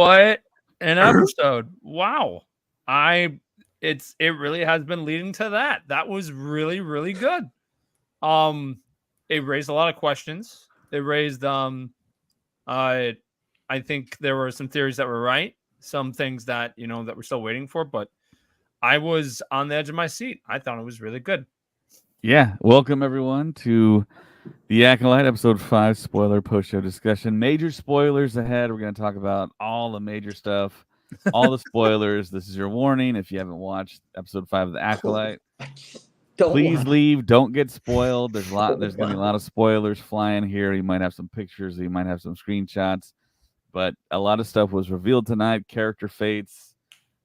What an episode. Wow. It really has been leading to that. That was really, really good. It raised a lot of questions. It raised I think there were some theories that were right, some things that, that we're still waiting for, but I was on the edge of my seat. I thought it was really good. Yeah. Welcome, everyone, to the ACOLYTE episode 5 spoiler post-show discussion. Major spoilers ahead. We're going to talk about all the major stuff, all the spoilers. This is your warning. If you haven't watched episode 5 of the ACOLYTE, please leave. Don't get spoiled. There's going to be a lot of spoilers flying here. You might have some pictures. You might have some screenshots. But a lot of stuff was revealed tonight. Character fates,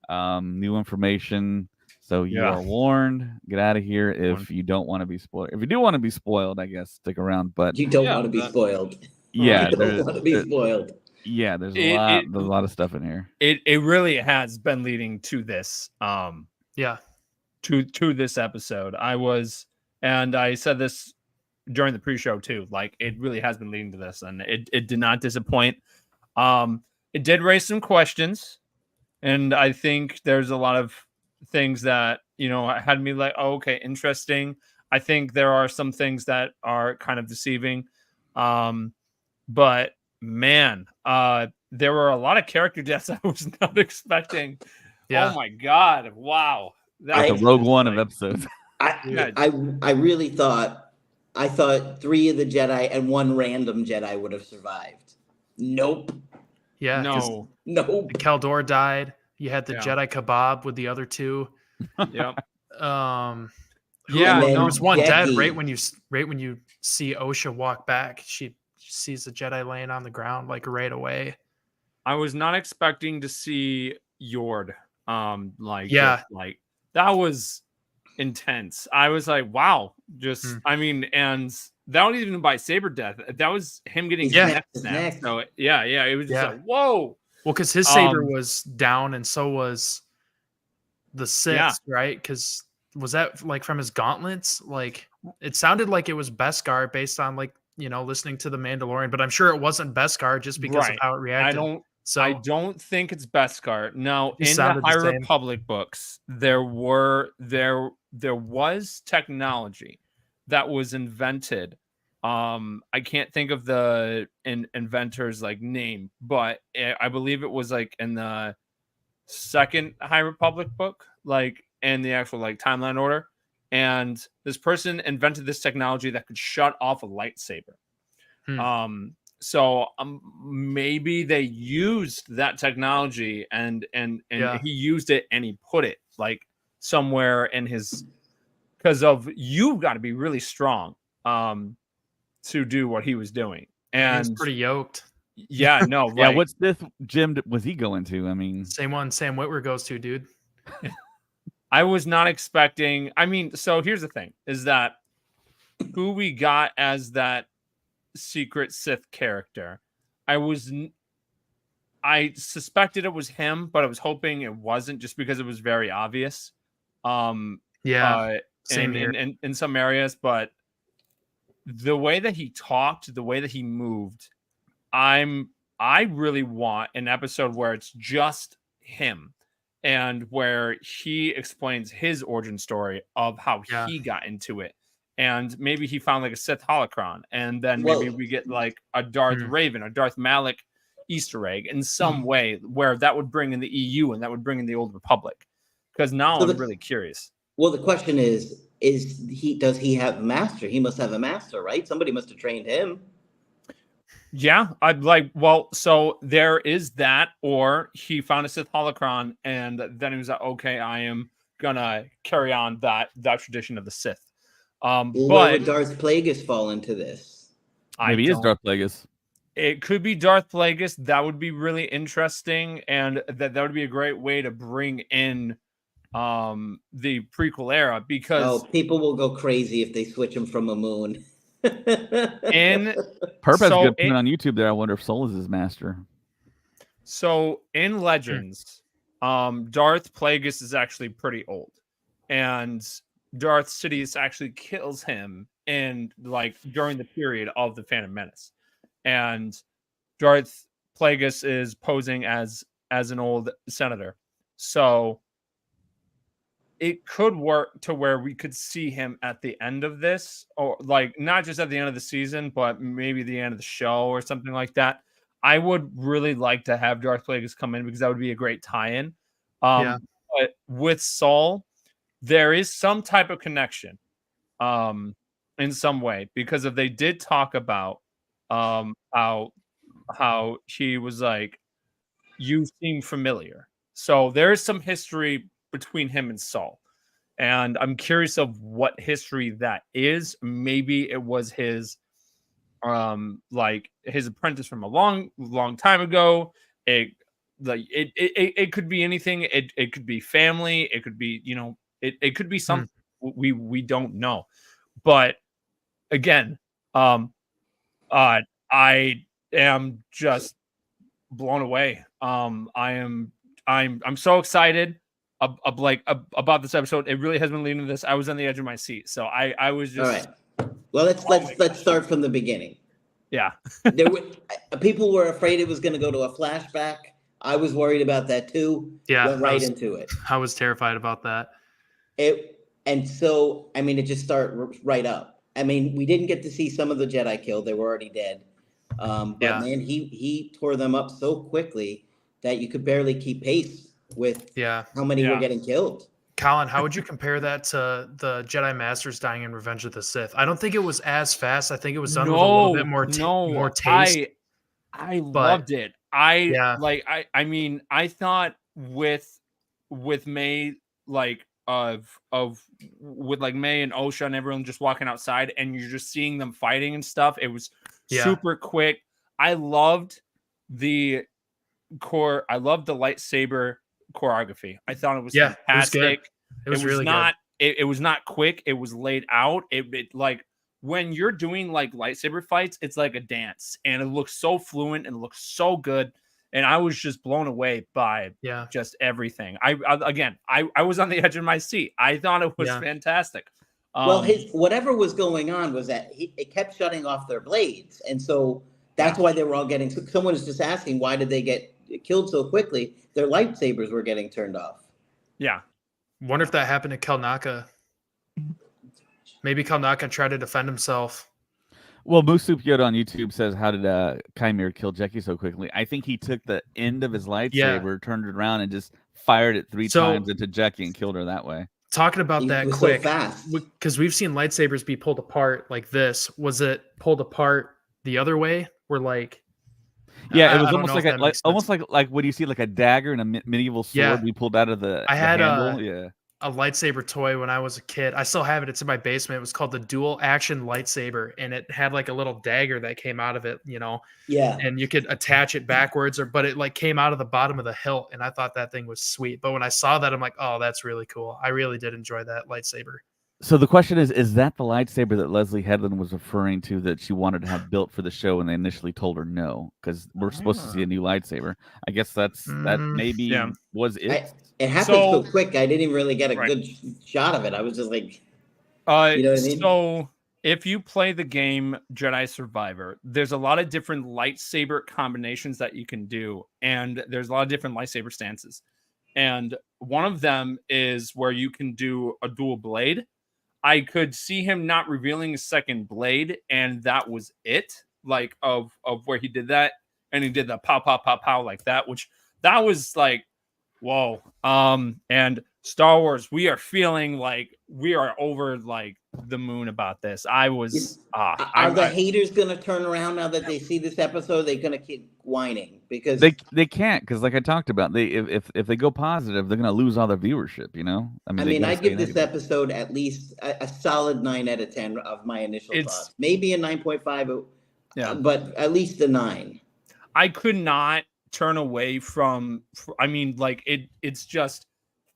new information. So you are warned. Get out of here if you don't want to be spoiled. If you do want to be spoiled, I guess stick around. But you don't want to be spoiled. Yeah, you don't want to be spoiled. Yeah, there's a lot of stuff in here. It really has been leading to this. To this episode. I said this during the pre-show too. Like, it really has been leading to this, and it did not disappoint. It did raise some questions, and I think there's a lot of things that had me like, oh, okay, interesting. I think there are some things that are kind of deceiving, but man, there were a lot of character deaths I was not expecting. Oh my god, wow. That's a Rogue One of episodes. I really thought 3 of the Jedi and 1 random Jedi would have survived. Nope. Yeah. Nope. Keldor died. You had the Jedi kebab with the other 2. Yep. There was one dead right when you see Osha walk back. She sees the Jedi laying on the ground like right away. I was not expecting to see Yord. That was intense. I was like, wow. And that wasn't even by saber death. That was him getting snapped. So it was just like, whoa. Well, because his saber was down, and so was the Sith, right? Because was that like from his gauntlets? Like, it sounded like it was Beskar based on listening to the Mandalorian, but I'm sure it wasn't Beskar just because of how it reacted. I don't think it's Beskar. Now, in the High Republic books, there was technology that was invented. I can't think of the inventor's name, but I believe it was in the second High Republic book, in the actual timeline order. And this person invented this technology that could shut off a lightsaber. So maybe they used that technology and he used it and he put it somewhere in his, because you've got to be really strong to do what he was doing. And he's pretty yoked. Yeah, no. Yeah, what Sith gym was he going to? I mean, same one Sam Witwer goes to, dude. I was not expecting. So here's the thing: is that who we got as that secret Sith character? I suspected it was him, but I was hoping it wasn't, just because it was very obvious. Same here. In some areas, but the way that he talked, the way that he moved, I really want an episode where it's just him and where he explains his origin story of how he got into it. And maybe he found a Sith holocron, and then maybe we get a Darth Raven, a Darth Malak Easter egg in some way where that would bring in the EU and that would bring in the Old Republic. Because now I'm really curious. Well, the question is does he have a master? He must have a master, right? Somebody must have trained him. Yeah, so there is that, or he found a Sith holocron, and then he was like, okay, I am gonna carry on that tradition of the Sith. But would Darth Plagueis fall into this? Maybe he is Darth Plagueis. It could be Darth Plagueis. That would be really interesting, and that would be a great way to bring in the prequel era, because people will go crazy if they switch him from a moon. Perp has a good point on YouTube there. I wonder if Saul is his master. So in Legends, Darth Plagueis is actually pretty old, and Darth Sidious actually kills him during the period of the Phantom Menace, and Darth Plagueis is posing as an old senator. So it could work to where we could see him at the end of this, or like not just at the end of the season, but maybe the end of the show or something like that. I would really like to have Darth Plagueis come in because that would be a great tie-in. Yeah. But with Saul, there is some type of connection in some way, because if they did talk about how he was like, you seem familiar. So there is some history between him and Saul. And I'm curious of what history that is. Maybe it was his like his apprentice from a long time ago. It could be anything. It could be family. It could be, it could be something we don't know. But again, I am just blown away. I'm so excited about this episode. It really has been leading to this. I was on the edge of my seat, so I was just. All right. Well, let's start from the beginning. Yeah. People were afraid it was going to go to a flashback. I was worried about that too. Yeah, went right into it. I was terrified about that. And so I mean, it just started right up. I mean, we didn't get to see some of the Jedi killed; they were already dead. But man, he tore them up so quickly that you could barely keep pace with how many were getting killed. Colin, how would you compare that to the Jedi Masters dying in Revenge of the Sith? I don't think it was as fast. I think it was done with a little bit more more taste. I loved it. I mean, I thought with May, like with like May and Osha and everyone just walking outside and you're just seeing them fighting and stuff. It was super quick. I loved the lightsaber choreography. I thought it was fantastic. It was really good. It was not quick. It was laid out. It like when you're doing like lightsaber fights, it's like a dance, and it looks so fluent and looks so good. And I was just blown away by just everything. I was on the edge of my seat. I thought it was fantastic. Well, whatever was going on was that it kept shutting off their blades, and so that's why they were all getting. Someone is just asking, why did they get killed so quickly? Their lightsabers were getting turned off. Yeah. Wonder if that happened to Kelnaka. Maybe Kelnaka tried to defend himself. Well, Moosoup Yoda on YouTube says, how did Chimera kill Jeki so quickly? I think he took the end of his lightsaber, turned it around, and just fired it 3 times into Jeki and killed her that way. Talking about that quick, so fast. Because we've seen lightsabers be pulled apart like this. Was it pulled apart the other way? Where like, it was almost like when you see like a dagger and a medieval sword be pulled out of the handle. A lightsaber toy when I was a kid. I still have it. It's in my basement. It was called the dual action lightsaber, and it had like a little dagger that came out of it, and you could attach it backwards, but it like came out of the bottom of the hilt, and I thought that thing was sweet. But when I saw that, I'm like, oh, that's really cool. I really did enjoy that lightsaber. So the question is that the lightsaber that Leslie Headland was referring to that she wanted to have built for the show when they initially told her no, because we're supposed to see a new lightsaber? I guess that maybe was it. It happened so quick. I didn't even really get a good shot of it. I was just like, you know what I mean? So if you play the game Jedi Survivor, there's a lot of different lightsaber combinations that you can do, and there's a lot of different lightsaber stances. And one of them is where you can do a dual blade. I could see him not revealing a second blade, and that was it. Like of where he did that, and he did the pow pow pow pow like that, which that was like, whoa. And Star Wars, we are feeling like we are over like the moon about this. Are the haters gonna turn around now that they see this episode? They're gonna keep whining because they can't, because like I talked about, if they go positive, they're gonna lose all their viewership. I mean, I give this episode at least a solid 9 out of 10 of my initial thoughts. Maybe a 9.5, but at least a 9. I could not turn away from. I mean, like it's just.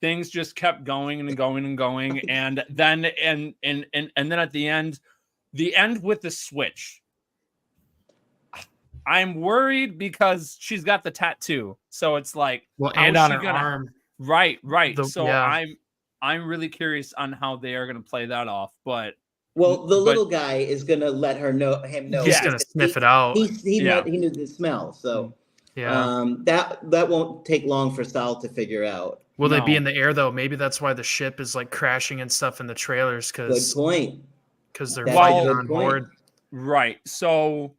Things just kept going and going and going, and then and then at the end with the switch, I'm worried because she's got the tattoo, so it's like, and on her arm, right. I'm really curious on how they are going to play that off, but little guy is going to let him know. He's going to sniff it out. He knew the smell, so. Yeah. That won't take long for Saul to figure out. Will they be No. in the air though? Maybe that's why the ship is like crashing and stuff in the trailers Good because point. they're That's fighting a good on point. board. Right. So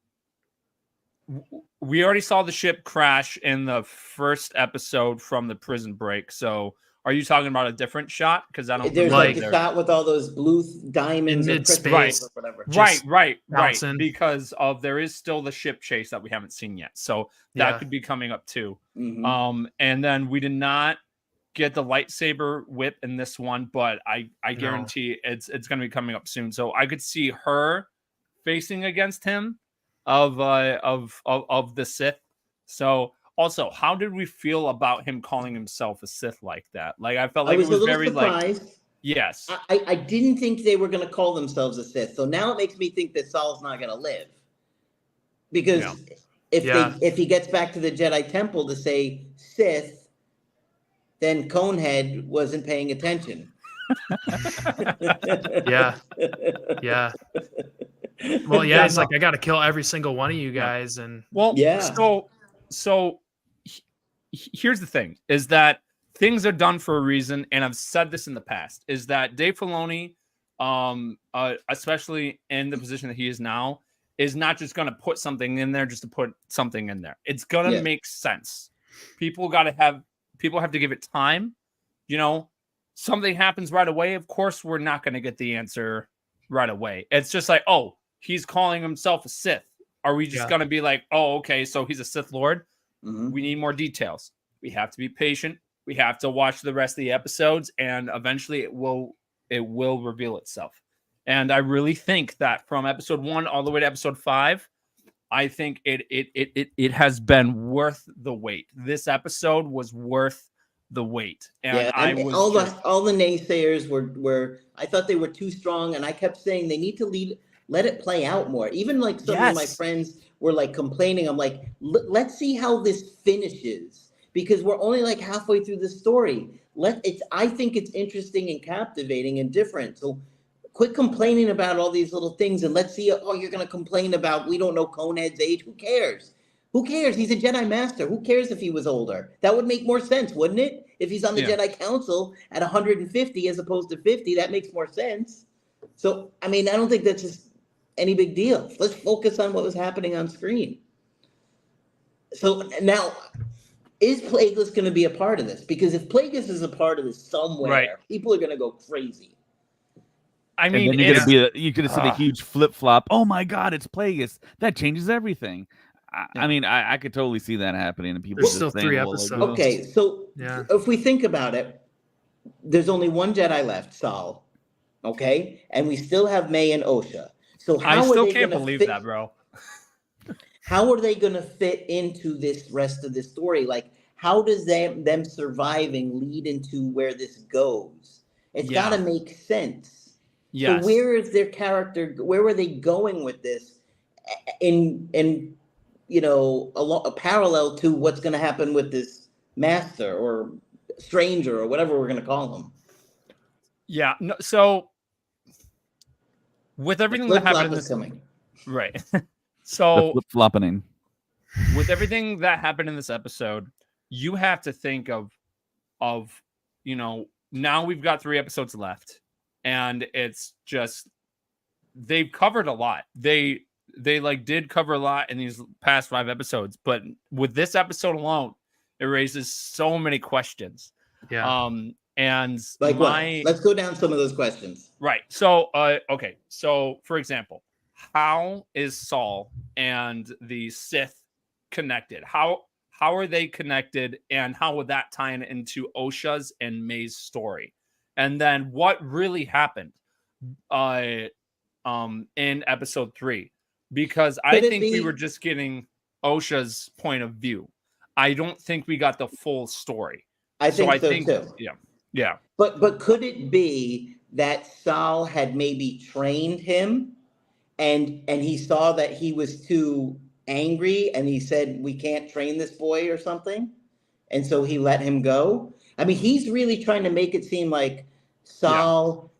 we already saw the ship crash in the first episode from the prison break. So are you talking about a different shot? Because I don't There's remember like the there. shot with all those blue diamonds In or crystals mid-space. or whatever. Just Right. bouncing. Because there is still the ship chase that we haven't seen yet. So that could be coming up too. Mhm. And then we did not get the lightsaber whip in this one, but I guarantee it's going to be coming up soon. So I could see her facing against him of the Sith. So also, how did we feel about him calling himself a Sith like that? Like I felt like I was it was a little very surprised. like yes. I didn't think they were going to call themselves a Sith. So now it makes me think that Saul's not going to live. Because if he gets back to the Jedi Temple to say Sith, then Conehead wasn't paying attention. Yeah. Well, yeah, he's like, I got to kill every single one of you guys, and So here's the thing: is that things are done for a reason, and I've said this in the past: is that Dave Filoni, especially in the position that he is now, is not just going to put something in there just to put something in there. It's going to make sense. People have to give it time. You know, something happens right away. Of course, we're not going to get the answer right away. It's just like, oh, he's calling himself a Sith. Are we just going to be like, oh, okay, so he's a Sith Lord? Mm-hmm. We need more details. We have to be patient. We have to watch the rest of the episodes, and eventually it will reveal itself. And I really think that from episode 1 all the way to episode 5, I think it has been worth the wait. This episode was worth the wait. And all the naysayers were I thought they were too strong, and I kept saying they need to let it play out more. Even like some of my friends were like complaining. I'm like, let's see how this finishes, because we're only like halfway through the story. I think it's interesting and captivating and different. So quit complaining about all these little things, and let's see. Oh, you're going to complain about we don't know Conehead's age. Who cares? Who cares? He's a Jedi Master. Who cares if he was older? That would make more sense, wouldn't it? If he's on the Jedi Council at 150 as opposed to 50, that makes more sense. So, I mean, I don't think that's just any big deal. Let's focus on what was happening on screen. So now, is Plagueis going to be a part of this? Because if Plagueis is a part of this somewhere, people are going to go crazy. I mean, and then you're going to see the huge flip flop. Oh my God, it's Plagueis. That changes everything. I mean, I could totally see that happening. And people there's still 3 episodes. Okay, so if we think about it, there's only one Jedi left, Saul. Okay, and we still have May and Osha. So I still can't believe that, bro. How are they going to fit into this rest of the story? Like, how does them surviving lead into where this goes? It's got to make sense. Yes. So where is their character? Where were they going with this? In a parallel to what's going to happen with this master or stranger or whatever we're going to call him. Yeah. No, so with everything that happened in this, right? So flip-flopping. With everything that happened in this episode, you have to think of now we've got 3 episodes left, and it's just they've covered a lot. They did cover a lot in these past 5 episodes, but with this episode alone, it raises so many questions. Yeah. And like let's go down some of those questions. Right. So, okay. So, for example, how is Saul and the Sith connected? How are they connected, and how would that tie into Osha's and May's story? And then what really happened in episode 3? Because I think we were just getting Osha's point of view. I don't think we got the full story. I think so too. Yeah. But could it be that Saul had maybe trained him, and he saw that he was too angry, and he said, we can't train this boy or something, and so he let him go? I mean, he's really trying to make it seem like Saul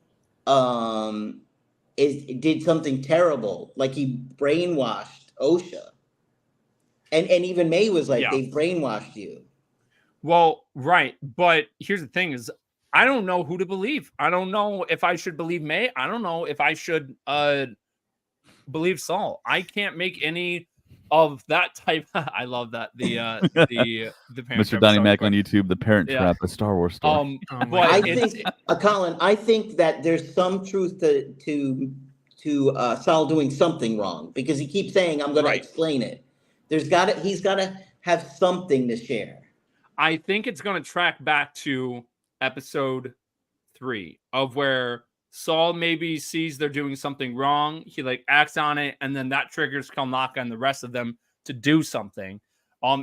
did something terrible, like he brainwashed Osha. And even May was like, Yeah. they brainwashed you. Well, right. But here's the thing is, I don't know who to believe. I don't know if I should believe May. I don't know if I should believe Saul. I can't make any of that type. I love that. The Parent Mr. Trap Donnie Star Mac Wars on YouTube, The Parent Yeah. Trap, a Star Wars story. Oh my but I God. it's- think, Colin, I think that there's some truth to Saul doing something wrong, because he keeps saying, I'm going Right. to explain it. He's got to have something to share. I think it's going to track back to episode 3 of where Saul maybe sees they're doing something wrong. He like acts on it, and then that triggers Kalnaka and the rest of them to do something.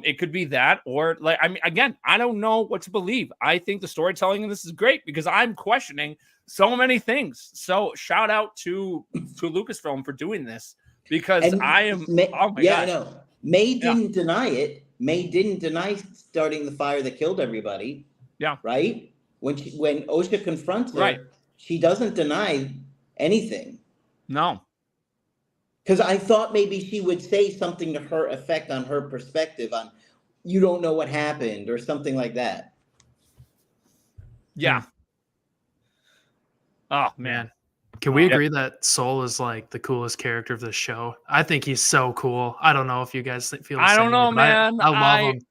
It could be that, or like, I mean, again, I don't know what to believe. I think the storytelling in this is great because I'm questioning so many things. So shout out to Lucasfilm for doing this, because And I am. Oh my yeah, gosh. I know. May didn't deny it. May didn't deny starting the fire that killed everybody. Yeah. Right? When Osha confronts her, Right. she doesn't deny anything. No. Because I thought maybe she would say something to her effect on her perspective on, you don't know what happened or something like that. Yeah. Oh man. Can we agree that Saul is like the coolest character of the show? I think he's so cool. I don't know if you guys feel the I same don't know, way, but man. I love him.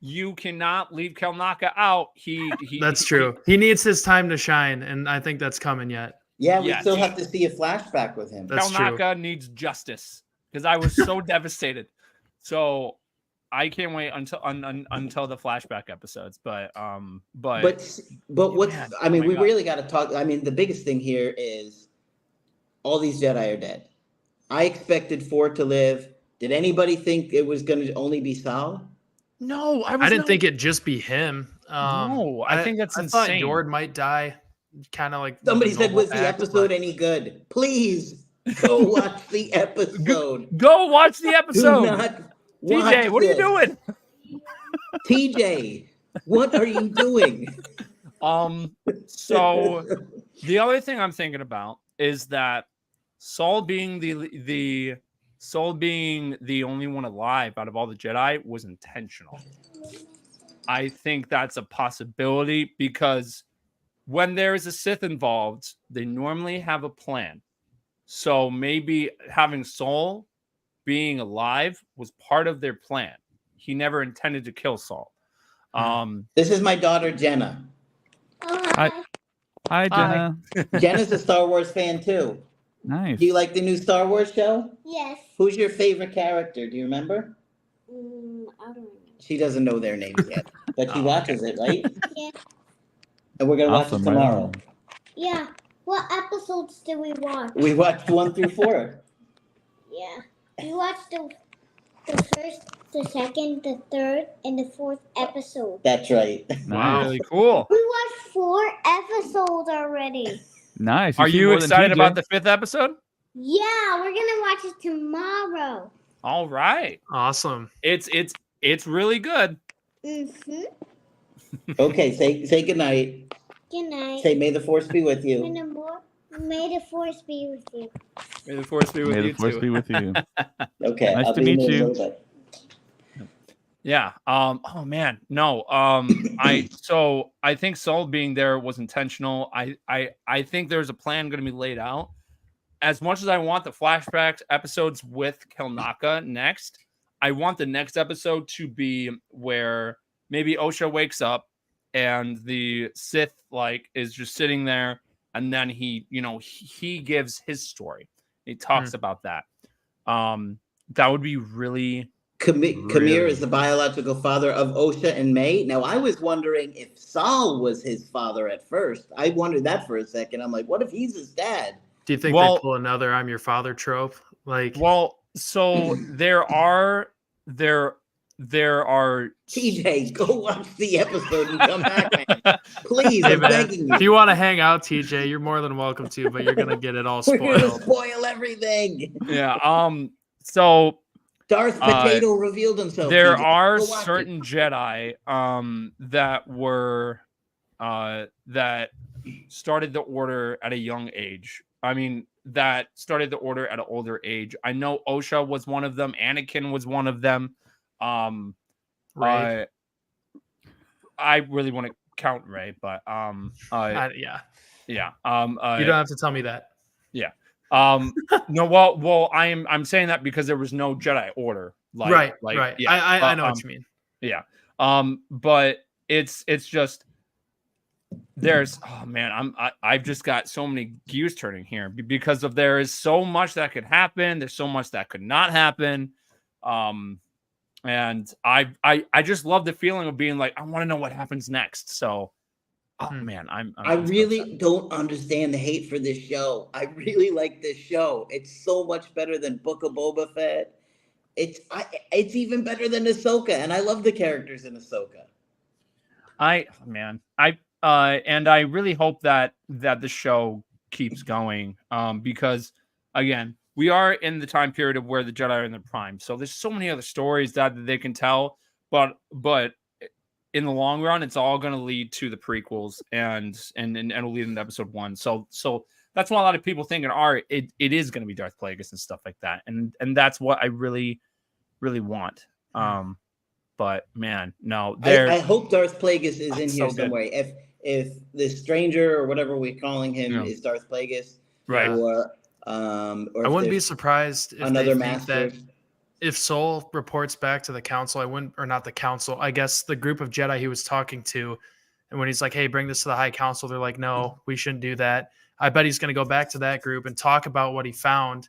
You cannot leave Kalnaka out. That's true. He needs his time to shine, and I think that's coming yet. Yeah, we Yes. still have to see a flashback with him. That's true. Kalnaka needs justice, because I was so devastated. So I can't wait until the flashback episodes. But But what's man, I mean, oh my we God. really got to talk. I mean, the biggest thing here is all these Jedi are dead. I expected Ford to live. Did anybody think it was going to only be Saul? no, I didn't think it'd just be him. No, I think that's I thought insane. Yord might die. Kind of like Somebody the said, noble was the act, episode but- any good? Please go watch the episode. Go watch the Do episode. not watch TJ, what are you this. doing? TJ, what are you doing? So the other thing I'm thinking about is that Saul being the only one alive out of all the Jedi was intentional. I think that's a possibility, because when there is a Sith involved, they normally have a plan. So maybe having Saul being alive was part of their plan. He never intended to kill Saul. This is my daughter, Jenna. Hi, Jenna. Jenna's a Star Wars fan too. Nice. Do you like the new Star Wars show? Yes. Who's your favorite character? Do you remember? I don't remember. She doesn't know their names yet, but she Oh, watches it, right? Yeah. And we're gonna Awesome, watch it right tomorrow. on. Yeah. What episodes did we watch? We watched 1 through 4. Yeah. We watched the first, the second, the third, and the fourth episode. That's right. Wow, Nice. really cool. We watched 4 episodes already. Nice. Are seen you more than excited TJ. about the 5th episode? Yeah, we're gonna watch it tomorrow. All right. Awesome. It's really good. Mm-hmm. Okay, say goodnight. Good night. Say, may the force be with you. May the force be with you. May the force be with May you the force too. be with you. Okay, Nice I'll to be in meet a you. little bit. Yeah. Oh man. No. So I think Saul being there was intentional. I think there's a plan going to be laid out. As much as I want the flashback episodes with Kalnaka next, I want the next episode to be where maybe Osha wakes up and the Sith is just sitting there, and then he gives his story. He talks about that. That would be really. Kamir is the biological father of Osha and May. Now, I was wondering if Saul was his father at first. I wondered that for a second. I'm like, what if he's his dad? Do you think they pull another "I'm your father" trope? So there are TJ, go watch the episode and come back, man. Please, Hey, I'm man, begging you. if you want to hang out, TJ, you're more than welcome to, but you're gonna get it all We're gonna spoiled. spoil everything. Yeah. So Darth Potato revealed himself. there TJ. are Go watch certain Jedi that were that started the Order at a young age. I mean, that started the Order at an older age. I know Osha was one of them. Anakin was one of them. Ray. I really want to count Ray, but Yeah. yeah. You don't have to tell me that. Yeah. No, well, I'm saying that because there was no Jedi Order. Right. Yeah. I know what you mean. Yeah. But it's just there's I've just got so many gears turning here because of there is so much that could happen. There's so much that could not happen. And I just love the feeling of being like, I want to know what happens next. So man, I really don't understand the hate for this show. I really like this show. It's so much better than Book of Boba Fett. It's even better than Ahsoka, and I love the characters in Ahsoka. And I really hope that the show keeps going. Because again, we are in the time period of where the Jedi are in their prime. So there's so many other stories that they can tell, but in the long run, it's all going to lead to the prequels and it'll lead into episode 1. So that's why a lot of people think it is going to be Darth Plagueis and stuff like that. And that's what I really, really want. But man, no, I hope Darth Plagueis is in here so somewhere. If the stranger or whatever we're calling him is Darth Plagueis, right? Or I wouldn't be surprised if another they think master. that if Saul reports back to the council, not the council, I guess the group of Jedi he was talking to, and when he's like, hey, bring this to the High Council, they're like, no, we shouldn't do that. I bet he's going to go back to that group and talk about what he found.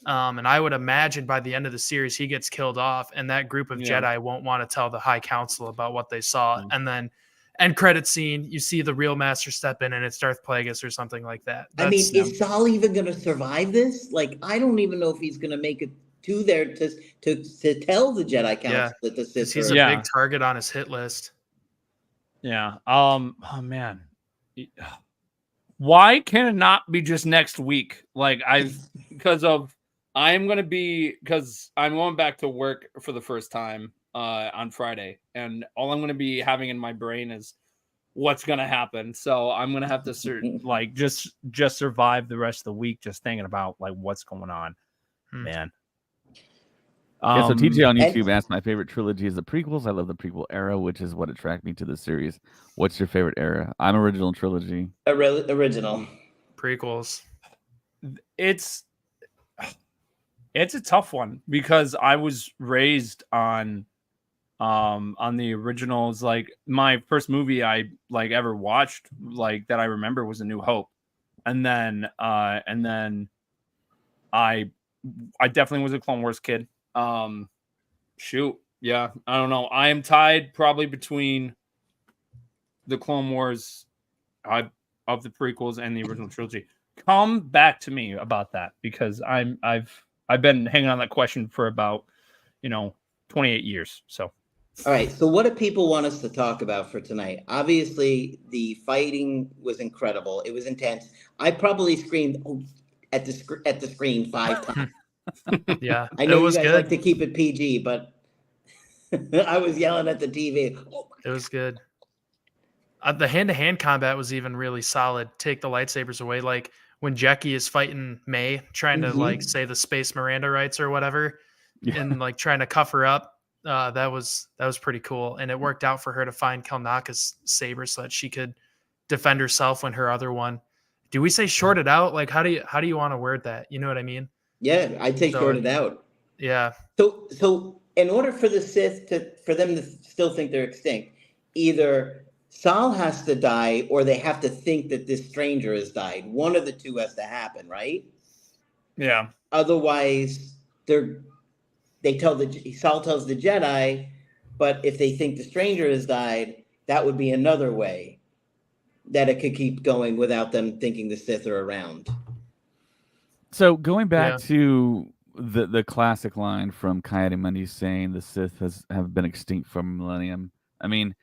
And I would imagine by the end of the series, he gets killed off, and that group of Jedi won't want to tell the High Council about what they saw. And then end credit scene, you see the real master step in, and it's Darth Plagueis or something like that. Is Saul even going to survive this? Like, I don't even know if he's going to make it to there to tell the Jedi Council that the Sith. He's a big target on his hit list. Yeah. Oh man. Why can it not be just next week? Like because I'm going back to work for the first time on Friday, and all I'm going to be having in my brain is what's going to happen. So I'm going to have to just survive the rest of the week just thinking about like what's going on, man. So TJ on YouTube asked, my favorite trilogy is the prequels. I love the prequel era, which is what attracted me to the series. What's your favorite era? I'm original trilogy. Original. Prequels. It's a tough one because I was raised on the originals. Like my first movie I like ever watched like that I remember was A New Hope. And then I definitely was a Clone Wars kid. I don't know. I am tied probably between the Clone Wars of the prequels and the original trilogy. Come back to me about that because I've been hanging on that question for about 28 years. So all right, so what do people want us to talk about for tonight? Obviously the fighting was incredible. It was intense. I probably screamed at the screen 5 times. Yeah, I know it was you guys good. like to keep it PG, but I was yelling at the TV. It was good. The hand-to-hand combat was even really solid. Take the lightsabers away, like when Jackie is fighting May, trying to like say the Space Miranda rights or whatever, and like trying to cuff her up. That was pretty cool, and it worked out for her to find Kelnaka's saber so that she could defend herself when her other one. Do we say shorted out? Like how do you want to word that? You know what I mean? Yeah, I'd say shorted out. Yeah. So in order for the Sith for them to still think they're extinct, either Saul has to die or they have to think that this stranger has died. One of the two has to happen, right? Yeah. Otherwise, Saul tells the Jedi, but if they think the stranger has died, that would be another way that it could keep going without them thinking the Sith are around. So going back to the classic line from Coyote saying the Sith have been extinct for a millennium. I mean,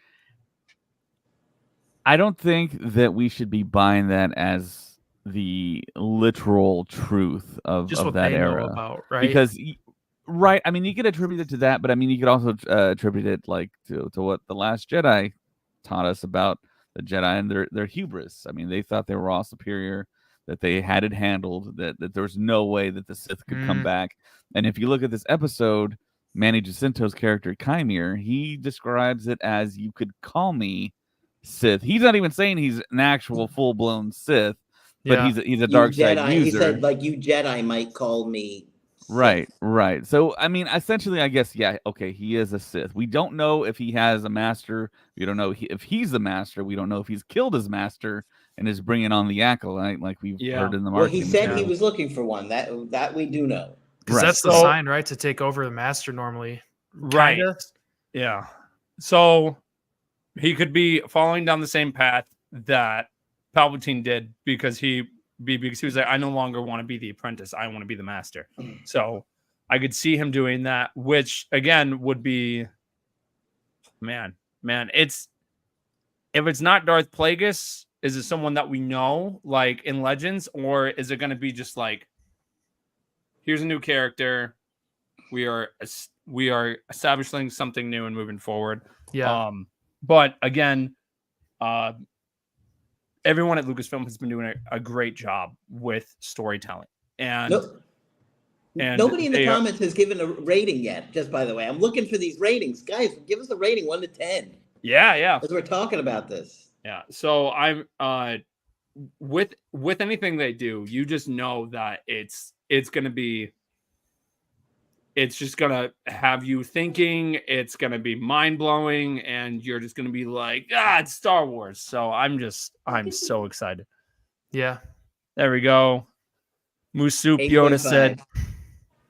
I don't think that we should be buying that as the literal truth of Just what that they era. know about, right? Because, right, I mean, you could attribute it to that, but I mean, you could also attribute it like to what The Last Jedi taught us about the Jedi and their hubris. I mean, they thought they were all superior, that they had it handled, that there was no way that the Sith could come back. And if you look at this episode, Manny Jacinto's character Chimere, he describes it as, you could call me Sith. He's not even saying he's an actual full-blown Sith, but Yeah. he's a You dark side Jedi. user. He said, like, you Jedi might call me Sith. Right. So, I mean, essentially, I guess, yeah, okay, he is a Sith. We don't know if he has a master. We don't know if he's the master. We don't know if he's killed his master and is bringing on the Acolyte, like we've heard in the Well, marketing he said he material. was looking for one. That we do know. Because Right. that's the So- sign, right, to take over the master normally. Right. Kinda. Yeah. So he could be following down the same path that Palpatine did because he was like, I no longer want to be the apprentice. I want to be the master. So I could see him doing that, which again would be, man, if it's not Darth Plagueis, is it someone that we know like in Legends, or is it going to be just like, here's a new character, we are establishing something new and moving forward. Yeah. But again, everyone at Lucasfilm has been doing a great job with storytelling, and Nobody in the comments has given a rating yet. Just by the way, I'm looking for these ratings, guys. Give us a rating 1 to 10. Yeah. As we're talking about this. Yeah. So I'm with anything they do, you just know that it's gonna be. It's just going to have you thinking, it's going to be mind-blowing, and you're just going to be like, it's Star Wars. So I'm so excited. Yeah. There we go. Moose Soup Yoda 8.5. said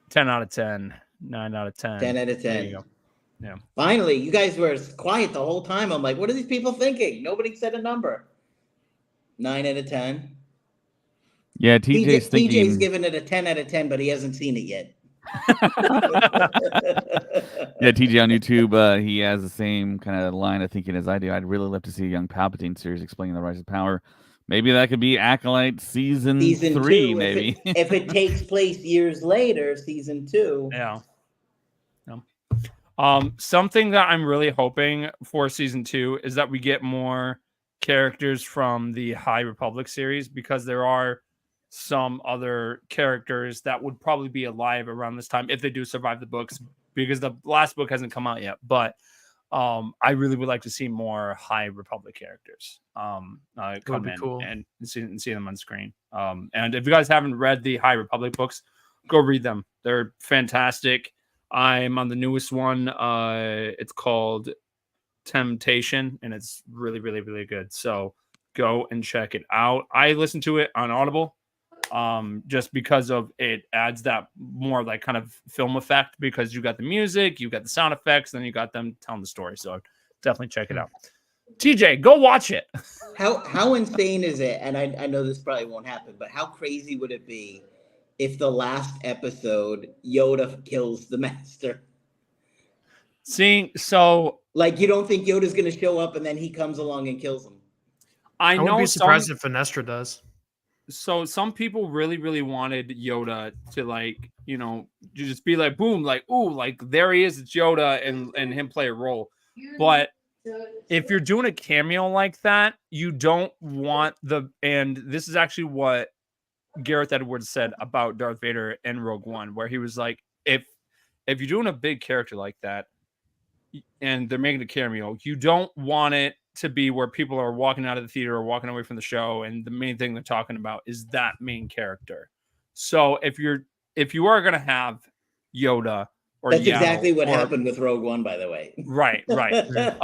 10 out of 10, 9 out of 10. 10 out of 10. There you go. Yeah. Finally, you guys were quiet the whole time. I'm like, what are these people thinking? Nobody said a number. 9 out of 10. Yeah, TJ's thinking. TJ's giving it a 10 out of 10, but he hasn't seen it yet. Yeah, TJ on YouTube, he has the same kind of line of thinking as I do. I'd really love to see a young Palpatine series explaining the rise of power. Maybe that could be Acolyte season 3, 2, maybe. If it takes place years later, season 2. Yeah. Something that I'm really hoping for season 2 is that we get more characters from the High Republic series, because there are some other characters that would probably be alive around this time if they do survive the books, because the last book hasn't come out yet. But I really would like to see more High Republic characters come in cool. and see them on screen. And if you guys haven't read the High Republic books, go read them. They're fantastic. I'm on the newest one. It's called Temptation, and it's really, really, really good. So go and check it out. I listened to it on Audible. Just because of it adds that more like kind of film effect, because you got the music, you got the sound effects, then you got them telling the story. So definitely check it out. TJ, go watch it. How insane is it? And I know this probably won't happen, but how crazy would it be if the last episode Yoda kills the master? So like, you don't think Yoda's going to show up and then he comes along and kills him? I wouldn't be surprised if Finestra does. So some people really, really wanted Yoda to, like, just be like, boom, like, ooh, like there he is, it's Yoda, and him play a role. But if you're doing a cameo like that, you don't want and this is actually what Gareth Edwards said about Darth Vader in Rogue One, where he was like, if you're doing a big character like that and they're making a cameo, you don't want it to be where people are walking out of the theater or walking away from the show, and the main thing they're talking about is that main character. So if you are going to have Yoda, or that's exactly what happened with Rogue One, by the way. Right. But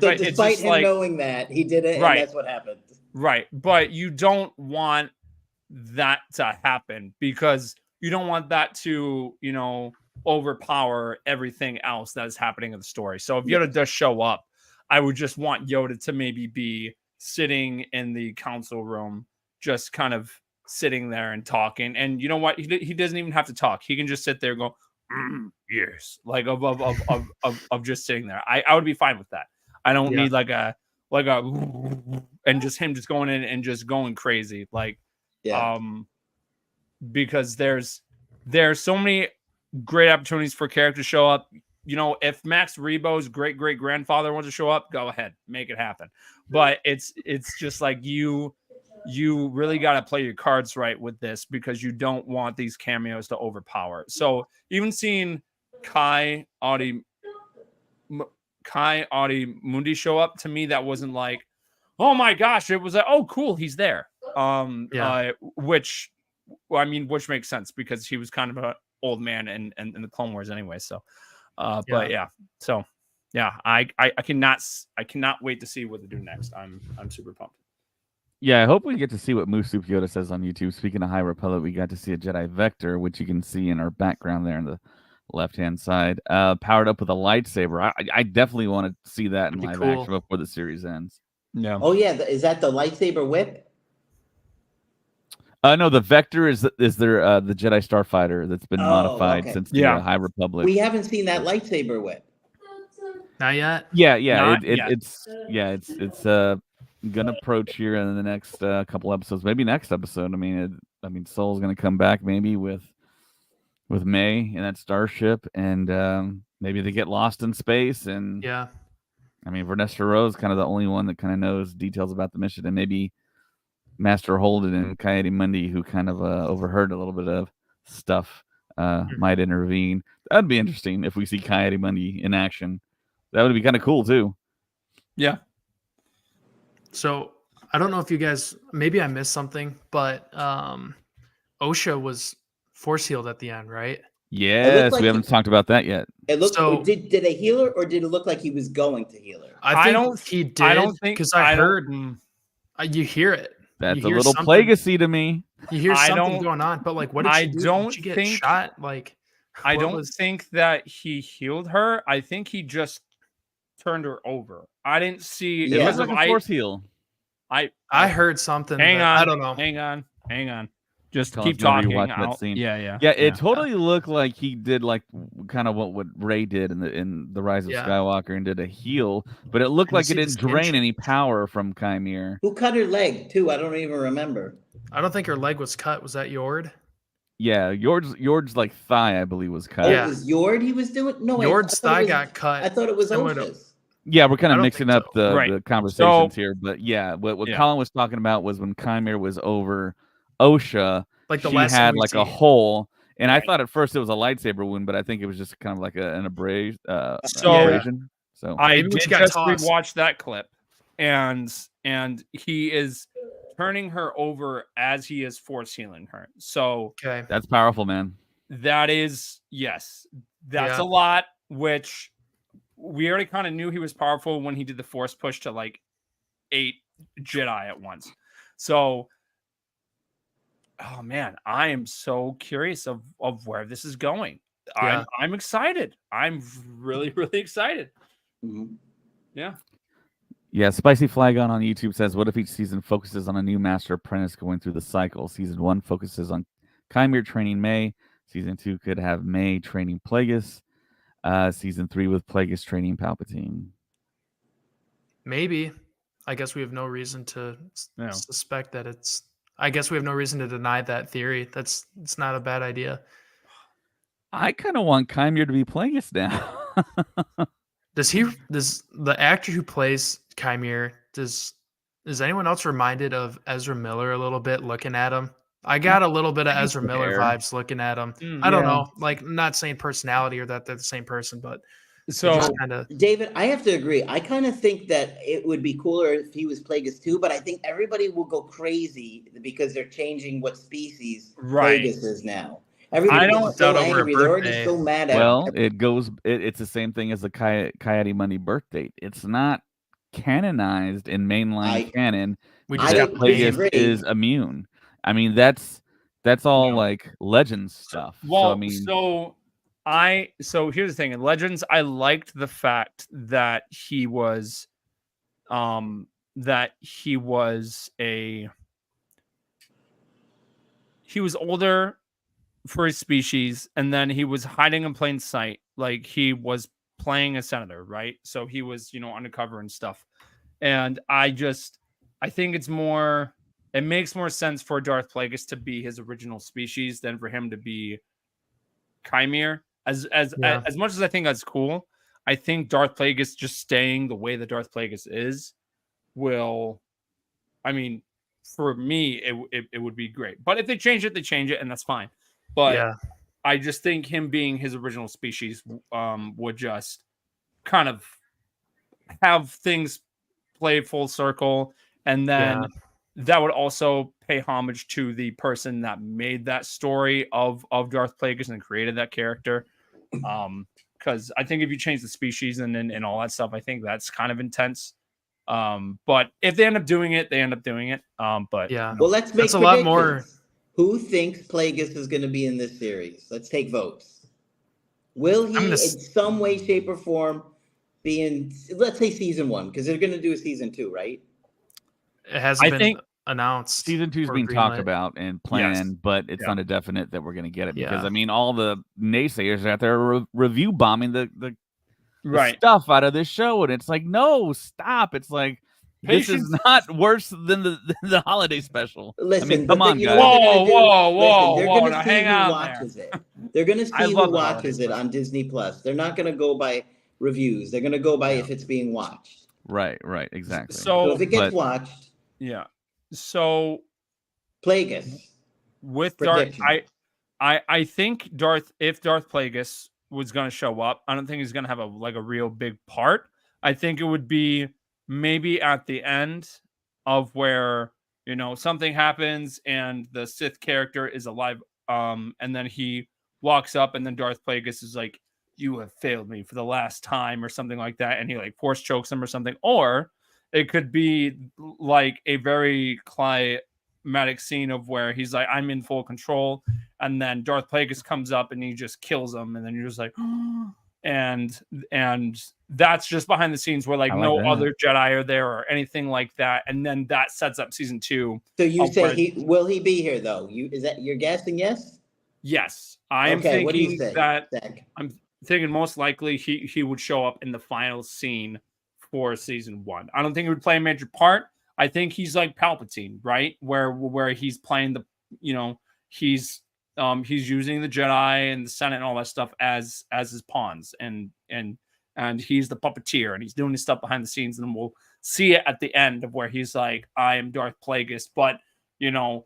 so despite it's just him like, knowing that, he did it, right, and that's what happened. Right, but you don't want that to happen, because you don't want that to overpower everything else that is happening in the story. So if Yoda does show up, I would just want Yoda to maybe be sitting in the council room, just kind of sitting there and talking. And you know what? He doesn't even have to talk. He can just sit there and go, yes, like of just sitting there. I would be fine with that. I don't need like a and just him just going in and just going crazy, because there's so many great opportunities for characters to show up. If Max Rebo's great-great-grandfather wants to show up, go ahead, make it happen. But it's just like you really got to play your cards right with this, because you don't want these cameos to overpower. So even seeing Kai Audi Mundi show up, to me that wasn't like, oh my gosh, it was like, oh cool, he's there. Which makes sense because he was kind of an old man in the Clone Wars anyway. So but yeah, so yeah, I cannot wait to see what they do next. I'm super pumped. Yeah, I hope we get to see what Moose Soup Yoda says on YouTube. Speaking of High Republic, we got to see a Jedi Vector, which you can see in our background there in the left-hand side, powered up with a lightsaber. I definitely want to see that in live action before the series ends. Yeah. Oh yeah, is that the lightsaber whip? No, the Vector is their the Jedi Starfighter that's been modified since the High Republic. We haven't seen that lightsaber whip. Not yet. Yeah. It's gonna approach here in the next couple episodes, maybe next episode. I mean, Saul's gonna come back maybe with May in that starship, and maybe they get lost in space. And yeah, I mean, Vernestra Rose kind of the only one that kind of knows details about the mission, and maybe Master Holden and Coyote Mundi, who kind of overheard a little bit of stuff, might intervene. That'd be interesting if we see Coyote Mundi in action. That would be kind of cool too. Yeah. So I don't know if you guys, maybe I missed something, but Osha was force healed at the end, right? Yes, we haven't talked about that yet. It looked. So, did they heal her, or did it look like he was going to heal her? I don't he did. I don't think because I heard. You hear it. That's a little Plagueis-y to me. You hear something going on, but like, what did she do? Did she get shot? Like, I don't think that he healed her. I think he just turned her over. I didn't see. It was like a force heal. I heard something. Hang on. I don't know. Hang on. Just keep talking. That scene. Yeah. It totally looked like he did like kind of what Rey did in the Rise of Skywalker and did a heal, but it looked like it didn't drain any power from Chimere. Who cut her leg too? I don't even remember. I don't think her leg was cut. Was that Yord? Yeah, Yord's like thigh, I believe, was cut. Oh, it was Yord he was doing? No, Yord's thigh got cut. I thought it was Osha's. Yeah, we're kind of mixing up the conversations here, but yeah, what Colin was talking about was when Chimere was over Osha, like she had like a hole, and I thought at first it was a lightsaber wound, but I think it was just kind of like an abrasion. So I did just rewatch that clip, and he is turning her over as he is force healing her. So that's powerful, man. That is that's a lot. Which we already kind of knew he was powerful when he did the force push to like 8 Jedi at once. So. Oh man, I am so curious of where this is going. Yeah. I'm excited. I'm really, really excited. Mm-hmm. Yeah. Spicy Flagon on YouTube says, "What if each season focuses on a new master apprentice going through the cycle? Season 1 focuses on Chimere training May. Season 2 could have May training Plagueis. Season 3 with Plagueis training Palpatine." Maybe. I guess we have no reason to suspect that it's. I guess we have no reason to deny that theory. It's not a bad idea. I kind of want Chimere to be Plagueis now. Does the actor who plays Chimere, is anyone else reminded of Ezra Miller a little bit looking at him? I got a little bit of Ezra Miller vibes looking at him. I don't know. Like, I'm not saying personality or that they're the same person, but so David, I have to agree. I kind of think that it would be cooler if he was Plagueis too, but I think everybody will go crazy because they're changing what species Plagueis is now. Everybody's so angry. They're already so mad at it's the same thing as the Coyote Mundi birth date. It's not canonized in mainline canon. Plagueis is immune. I mean, that's all like Legends stuff. Well, so here's the thing. In Legends, I liked the fact that he was older for his species, and then he was hiding in plain sight. Like, he was playing a senator, right? So he was, undercover and stuff. And I think it makes more sense for Darth Plagueis to be his original species than for him to be Chimere. As much as I think that's cool, I think Darth Plagueis just staying the way that Darth Plagueis is for me, it would be great. But if they change it, and that's fine. But I just think him being his original species would just kind of have things play full circle, and then that would also pay homage to the person that made that story of Darth Plagueis and created that character. Because I think if you change the species and all that stuff, I think that's kind of intense. But if they end up doing it, they end up doing it. But yeah, Well, let's make that's a lot more. predictions. Who thinks Plagueis is going to be in this series? Let's take votes. Will he, in some way, shape, or form, be in, let's say, season 1? Because they're going to do a season 2, right? It hasn't been announced. Season 2 is being talked about and planned, but it's not a definite that we're going to get it. Because, I mean, all the naysayers out there are review bombing the stuff out of this show. And it's like, no, stop. It's like, this is not worse than the holiday special. Listen, I mean, come on, guys. Whoa. They're going to see hang who on watches it. They're going to see who watches it on Disney Plus. They're not going to go by reviews. They're going to go by if it's being watched. Right, exactly. So if it gets watched, So Plagueis with Darth, I think if Darth Plagueis was going to show up, I don't think he's going to have a real big part. I think it would be maybe at the end of where, something happens and the Sith character is alive. And then he walks up and then Darth Plagueis is like, "You have failed me for the last time," or something like that. And he force chokes him or something. Or it could be like a very climatic scene of where he's like, "I'm in full control." And then Darth Plagueis comes up and he just kills him. And then you're just like, and that's just behind the scenes where no other Jedi are there or anything like that. And then that sets up season 2. So you say will he be here though? You're guessing yes? Yes. I am thinking what do you say, that Zach? I'm thinking most likely he would show up in the final scene for season 1. I don't think he would play a major part. I think he's like Palpatine, right? Where he's playing he's using the Jedi and the Senate and all that stuff as his pawns, and he's the puppeteer and he's doing his stuff behind the scenes, and we'll see it at the end of where he's like, "I am Darth Plagueis," but no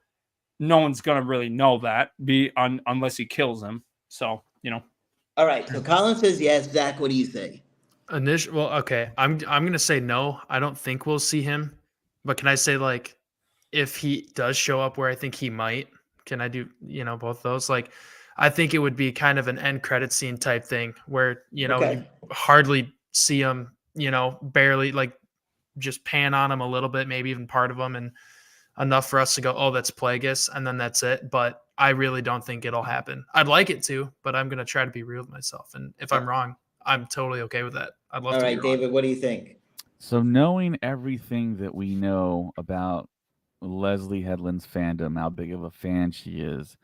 one's gonna really know that unless he kills him. So All right. So Colin says yes. Zach, what do you say? Well, okay. I'm gonna say no. I don't think we'll see him. But can I say if he does show up where I think he might? Can I do both those? I think it would be kind of an end credit scene type thing where you hardly see him. Barely just pan on him a little bit, maybe even part of him, and enough for us to go, "Oh, that's Plagueis," and then that's it. But I really don't think it'll happen. I'd like it to, but I'm gonna try to be real with myself. And if I'm wrong, I'm totally okay with that. I'd love to. All right, David, what do you think? So knowing everything that we know about Leslie Headland's fandom, how big of a fan she is,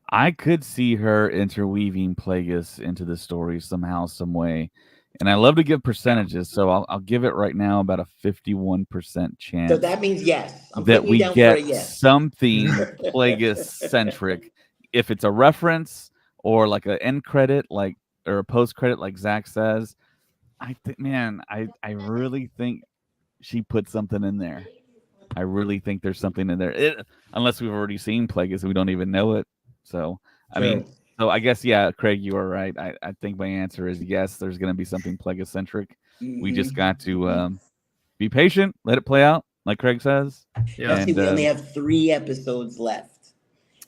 I could see her interweaving Plagueis into the story somehow, some way. And I love to give percentages, so I'll give it right now about a 51% chance. So that means yes. That we get something Plagueis-centric. If it's a reference or like an end credit, or a post credit, like Zach says, I really think she put something in there. I really think there's something in there. Unless we've already seen Plagueis, we don't even know it. So I mean. So I guess, Craig, you are right. I think my answer is yes, there's going to be something Plagueis-centric. Mm-hmm. We just got to be patient, let it play out, like Craig says. Yeah. And, we only have 3 episodes left.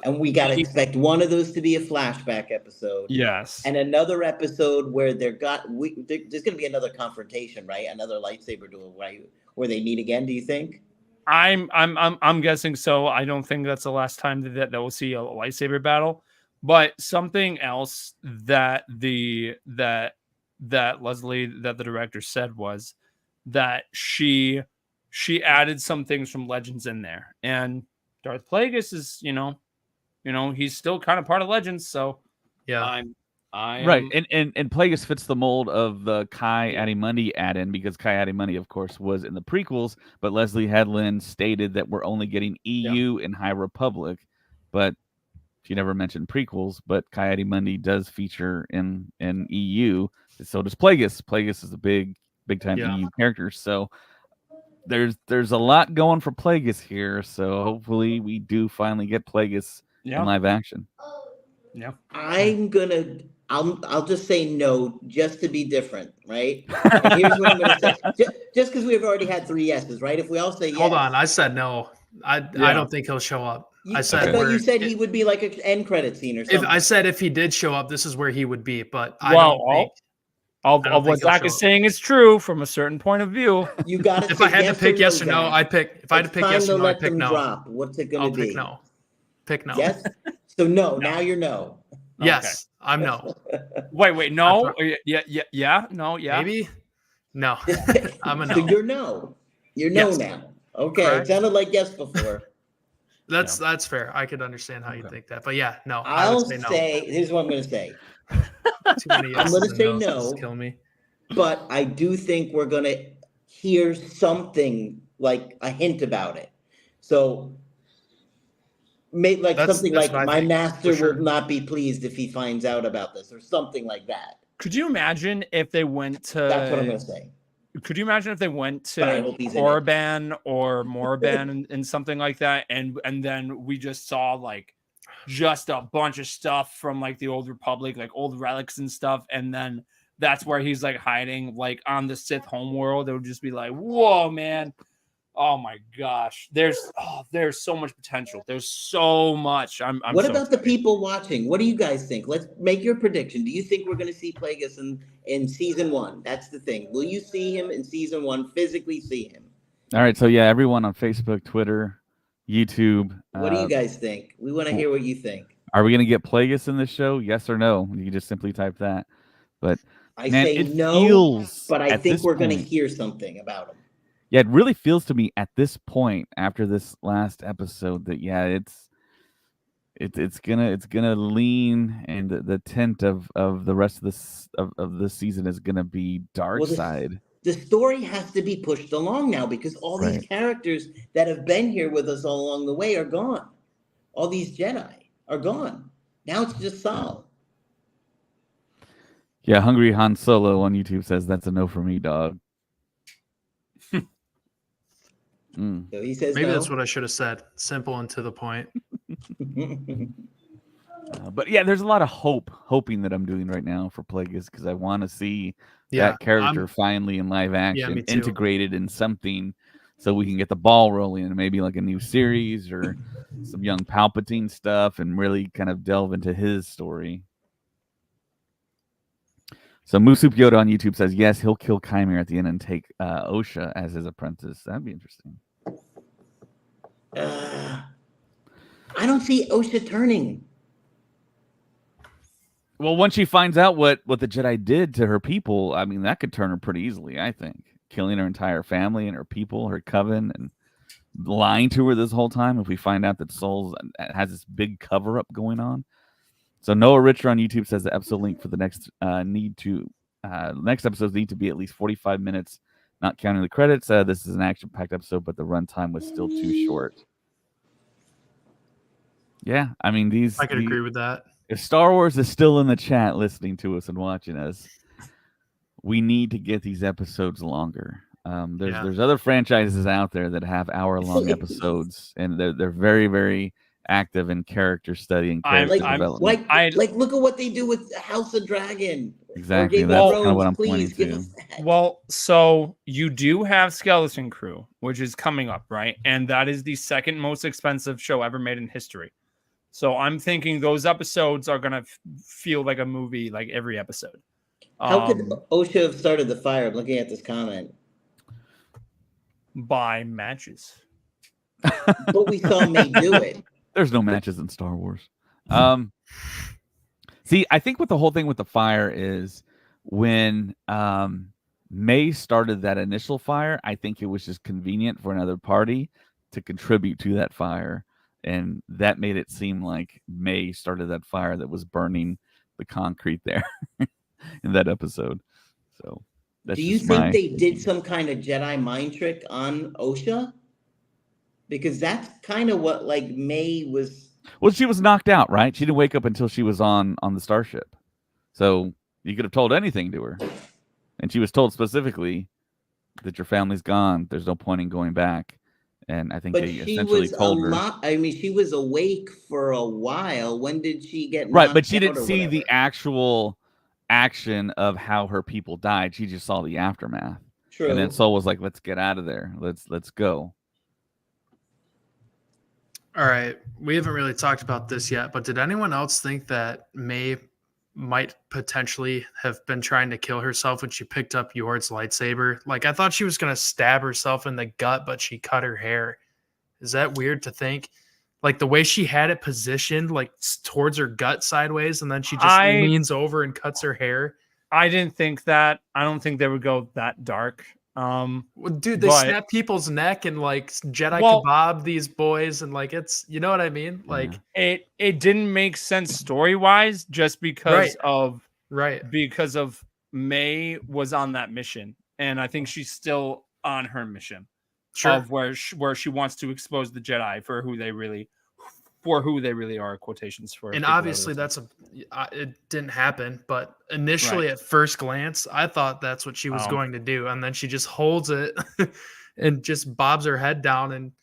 And we got to expect one of those to be a flashback episode. Yes. And another episode where there's going to be another confrontation, right? Another lightsaber duel, right? Where they meet again, do you think? I'm guessing so. I don't think that's the last time that we'll see a lightsaber battle. But something else that Leslie, that the director said was that she added some things from Legends in there, and Darth Plagueis is he's still kind of part of Legends, so yeah, right, and Plagueis fits the mold of the Kai Adi-Mundi add-in, because Kai Adi-Mundi, of course, was in the prequels, but Leslie Headland stated that we're only getting EU and High Republic, but she never mentioned prequels, but Kai Adi-Mundi does feature in EU. So does Plagueis. Plagueis is a big time EU character. So there's a lot going for Plagueis here. So hopefully we do finally get Plagueis in live action. Yeah. I'll just say no, just to be different, right? And here's what I'm gonna say. Just because we've already had 3 yeses, right? If we all say yes. Hold on, I said no. I don't think he'll show up. I said I thought you said he would be like an end credit scene or something. If I said if he did show up, this is where he would be. But I Well, don't think. of what Zach is saying is true from a certain point of view. You got to. If I had to pick yes or no, I'd pick. If I had to pick yes or no, I'd pick no. Drop. What's it going to be? Pick no. Pick no. Yes. So no. Now you're no. Yes, okay. I'm no. Wait, no. Yeah, no, yeah. Maybe. No. I'm a no. So you're no. You're no yes. Now. Okay. Correct. It sounded like yes before. That's fair. I could understand how you think that, but yeah, no. I'll say. Here's what I'm going to say. I'm going to say no. Kill me. But I do think we're going to hear something like a hint about it. So, something like my master will not be pleased if he finds out about this, or something like that. Could you imagine if they went to? That's what I'm going to say. Could you imagine if they went to Korriban or Morban and something like that, and then we just saw like just a bunch of stuff from like the Old Republic, like old relics and stuff, and then that's where he's like hiding, like on the Sith homeworld. It would just be like, whoa, man. Oh my gosh. There's so much potential. There's so much. What about the people watching? What do you guys think? Let's make your prediction. Do you think we're going to see Plagueis in season 1? That's the thing. Will you see him in season 1? Physically see him? All right. So yeah, everyone on Facebook, Twitter, YouTube. What do you guys think? We want to hear what you think. Are we going to get Plagueis in this show? Yes or no? You can just simply type that. But I say no, but I think we're going to hear something about him. Yeah, it really feels to me at this point after this last episode that it's gonna lean, and the tint of the rest of this season is gonna be dark side. The story has to be pushed along now because all these characters that have been here with us all along the way are gone. All these Jedi are gone. Now it's just Saul. Yeah, Hungry Han Solo on YouTube says that's a no for me, dog. So he says maybe no. That's what I should have said. Simple and to the point. But yeah, there's a lot of hoping that I'm doing right now for Plagueis because I want to see that character finally in live action, integrated in something, so we can get the ball rolling and maybe like a new series or some young Palpatine stuff and really kind of delve into his story. So Musup Yoda on YouTube says, yes, he'll kill Chimera at the end and take Osha as his apprentice. That'd be interesting. I don't see Osha turning. Well, once she finds out what the Jedi did to her people, I mean, that could turn her pretty easily, I think. Killing her entire family and her people, her coven, and lying to her this whole time if we find out that Saul has this big cover-up going on. So Noah Richer on YouTube says the episode link for the next next episodes need to be at least 45 minutes, not counting the credits. This is an action-packed episode, but the runtime was still too short. Yeah, I mean I could agree with that. If Star Wars is still in the chat listening to us and watching us, we need to get these episodes longer. There's other franchises out there that have hour-long episodes, and they're very, very active in character study and character development. Like look at what they do with House of Dragon. Exactly. That's kind of what I'm pointing to. Well, so you do have Skeleton Crew, which is coming up, right? And that is the second most expensive show ever made in history. So I'm thinking those episodes are going to feel like a movie, like every episode. How could Osha have started the fire? I'm looking at this comment. By matches. But we saw May do it. There's no matches in Star Wars. See, I think what the whole thing with the fire is when May started that initial fire, I think it was just convenient for another party to contribute to that fire. And that made it seem like May started that fire that was burning the concrete there in that episode. So that's do you think they did some kind of Jedi mind trick on Osha? Because that's kind of what like May was. Well, she was knocked out, right? She didn't wake up until she was on the starship. So you could have told anything to her. And she was told specifically that your family's gone. There's no point in going back. And I think But they she essentially was told her. I mean, she was awake for a while. When did she get Right, but knocked she out didn't or see the whatever? actual action of how her people died. She just saw the aftermath. And then True. Saul was like, "Let's get out of there. Let's go." All right. We haven't really talked about this yet, but did anyone else think that May might potentially have been trying to kill herself when she picked up Yord's lightsaber? Like, I thought she was going to stab herself in the gut, but she cut her hair. Is that weird to think? Like, the way she had it positioned, like, towards her gut sideways, and then she just leans over and cuts her hair. I didn't think that. I don't think they would go that dark. Well, dude, they but- snap people's neck and like Jedi Well- kebab these boys, and like it's, you know what I mean? Like, It didn't make sense story wise, just because Right. because of May was on that mission, and I think she's still on her mission Sure. of where she wants to expose the Jedi for who they really are. Quotations for And people that obviously listen. it didn't happen, but initially at first glance, I thought that's what she was going to do, and then she just holds it and just bobs her head down and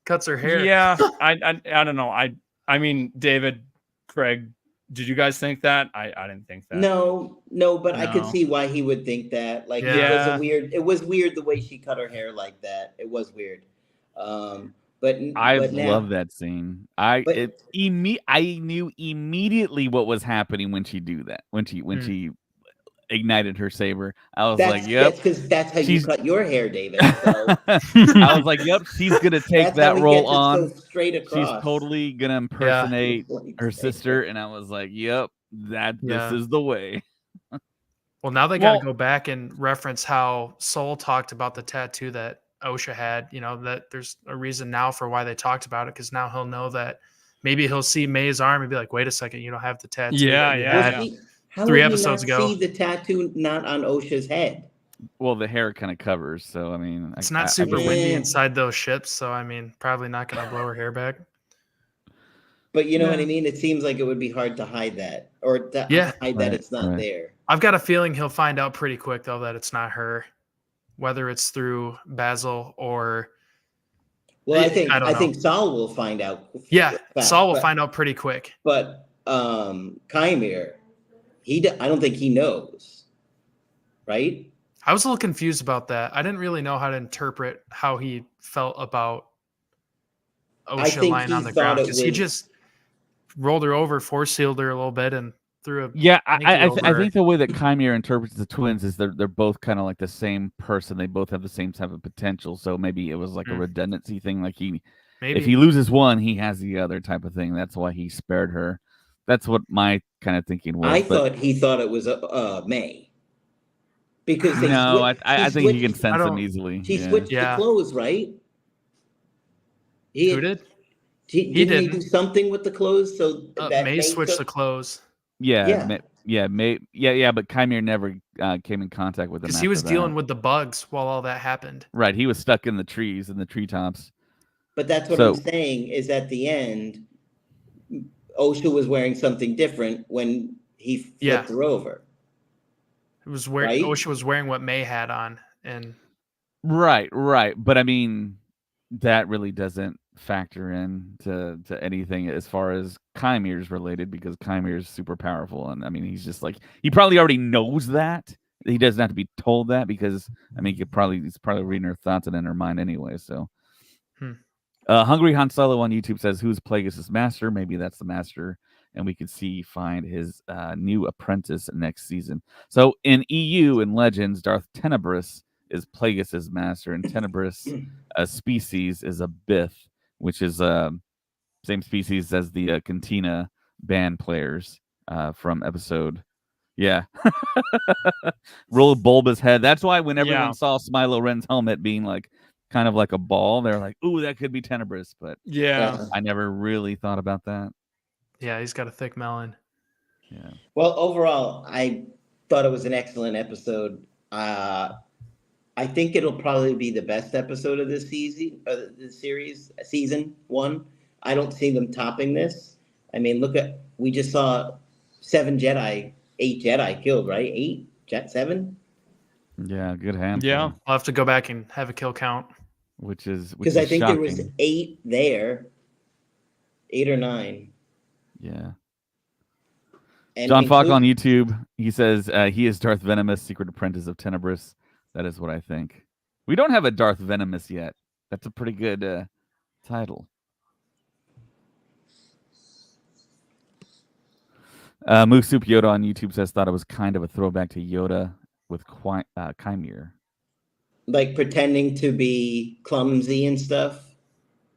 cuts her hair. Yeah, I don't know. I mean, David, Craig, did you guys think that? I didn't think that. No, but I could No. see why he would think that. Like, Yeah. it was weird the way she cut her hair like that. It was weird. But I now, love that scene. I knew immediately what was happening when she do that. When she ignited her saber, I was like, "Yep." That's because that's how you cut your hair, David. So I was like, "Yep, she's gonna take that's how that he role gets it on. so straight across. She's totally gonna impersonate Like, her sister." And I was like, "Yep, this Yeah. is the way." Well, now they got to go back and reference how Saul talked about the tattoo that Osha had. You know, that there's a reason now for why they talked about it, because now he'll know that maybe he'll see May's arm and be like, wait a second, you don't have the tattoo. Yeah, that you yeah. had How 3 would he episodes not ago. see the tattoo not on Osha's head? Well, the hair kind of covers, so I mean, It's not super mean- windy inside those ships, so I mean, probably not going to blow her hair back. But you know what I mean? It seems like it would be hard to hide that, or to hide that it's not there. I've got a feeling he'll find out pretty quick, though, that it's not her, whether it's through Basil or. Well, I don't know. think Saul will find out. Yeah, fast, Saul will find out pretty quick. But Chimere, I don't think he knows, right? I was a little confused about that. I didn't really know how to interpret how he felt about Osha lying on the ground, because he just rolled her over, force sealed her a little bit, and threw a I think the way that Chimere interprets the twins is they're both kind of like the same person. They both have the same type of potential. So maybe it was like a redundancy thing. Like if he loses one, he has the other type of thing. That's why he spared her. That's what my kind of thinking was. He thought it was May. Because I think he can sense them easily. She switched the clothes, right? Who did? Didn't he do something with the clothes? So that May switched the clothes. But Chimere never came in contact with him because he was dealing with the bugs while all that happened. Right, he was stuck in the trees, in the treetops. But that's what I'm saying is at the end, Osha was wearing something different when he flipped her over. It was wearing Osha was wearing what May had on, and right. But I mean, that really doesn't factor in to anything as far as Chimere's related, because Chimere's super powerful, and I mean, he's just like, he probably already knows that. He doesn't have to be told that, because I mean, he's probably reading her thoughts and in her mind anyway. So, Hungry Han Solo on YouTube says, "Who's Plagueis' master?" Maybe that's the master, and we could find his new apprentice next season. So in EU in Legends, Darth Tenebris is Plagueis' master, and Tenebris species is a Bith, which is same species as the Cantina band players from episode. Yeah. Roll Bulba's head. That's why when everyone saw Smilo Ren's helmet being like kind of like a ball, they're like, "Ooh, that could be Tenebris," but I never really thought about that. Yeah, he's got a thick melon. Yeah. Well, overall, I thought it was an excellent episode. I think it'll probably be the best episode of this season, the series, season 1. I don't see them topping this. I mean, we just saw 8 Jedi killed, right? 7? Yeah, good handful. Yeah. I'll have to go back and have a kill count. which is because I think shocking. there was 8 there, 8 or 9. Yeah. And John Falk on YouTube, he says he is Darth Venomous, Secret Apprentice of Tenebris. That is what I think. We don't have a Darth Venomous yet. That's a pretty good title. Moose Soup Yoda on YouTube says thought it was kind of a throwback to Yoda with Chimere. like pretending to be clumsy and stuff.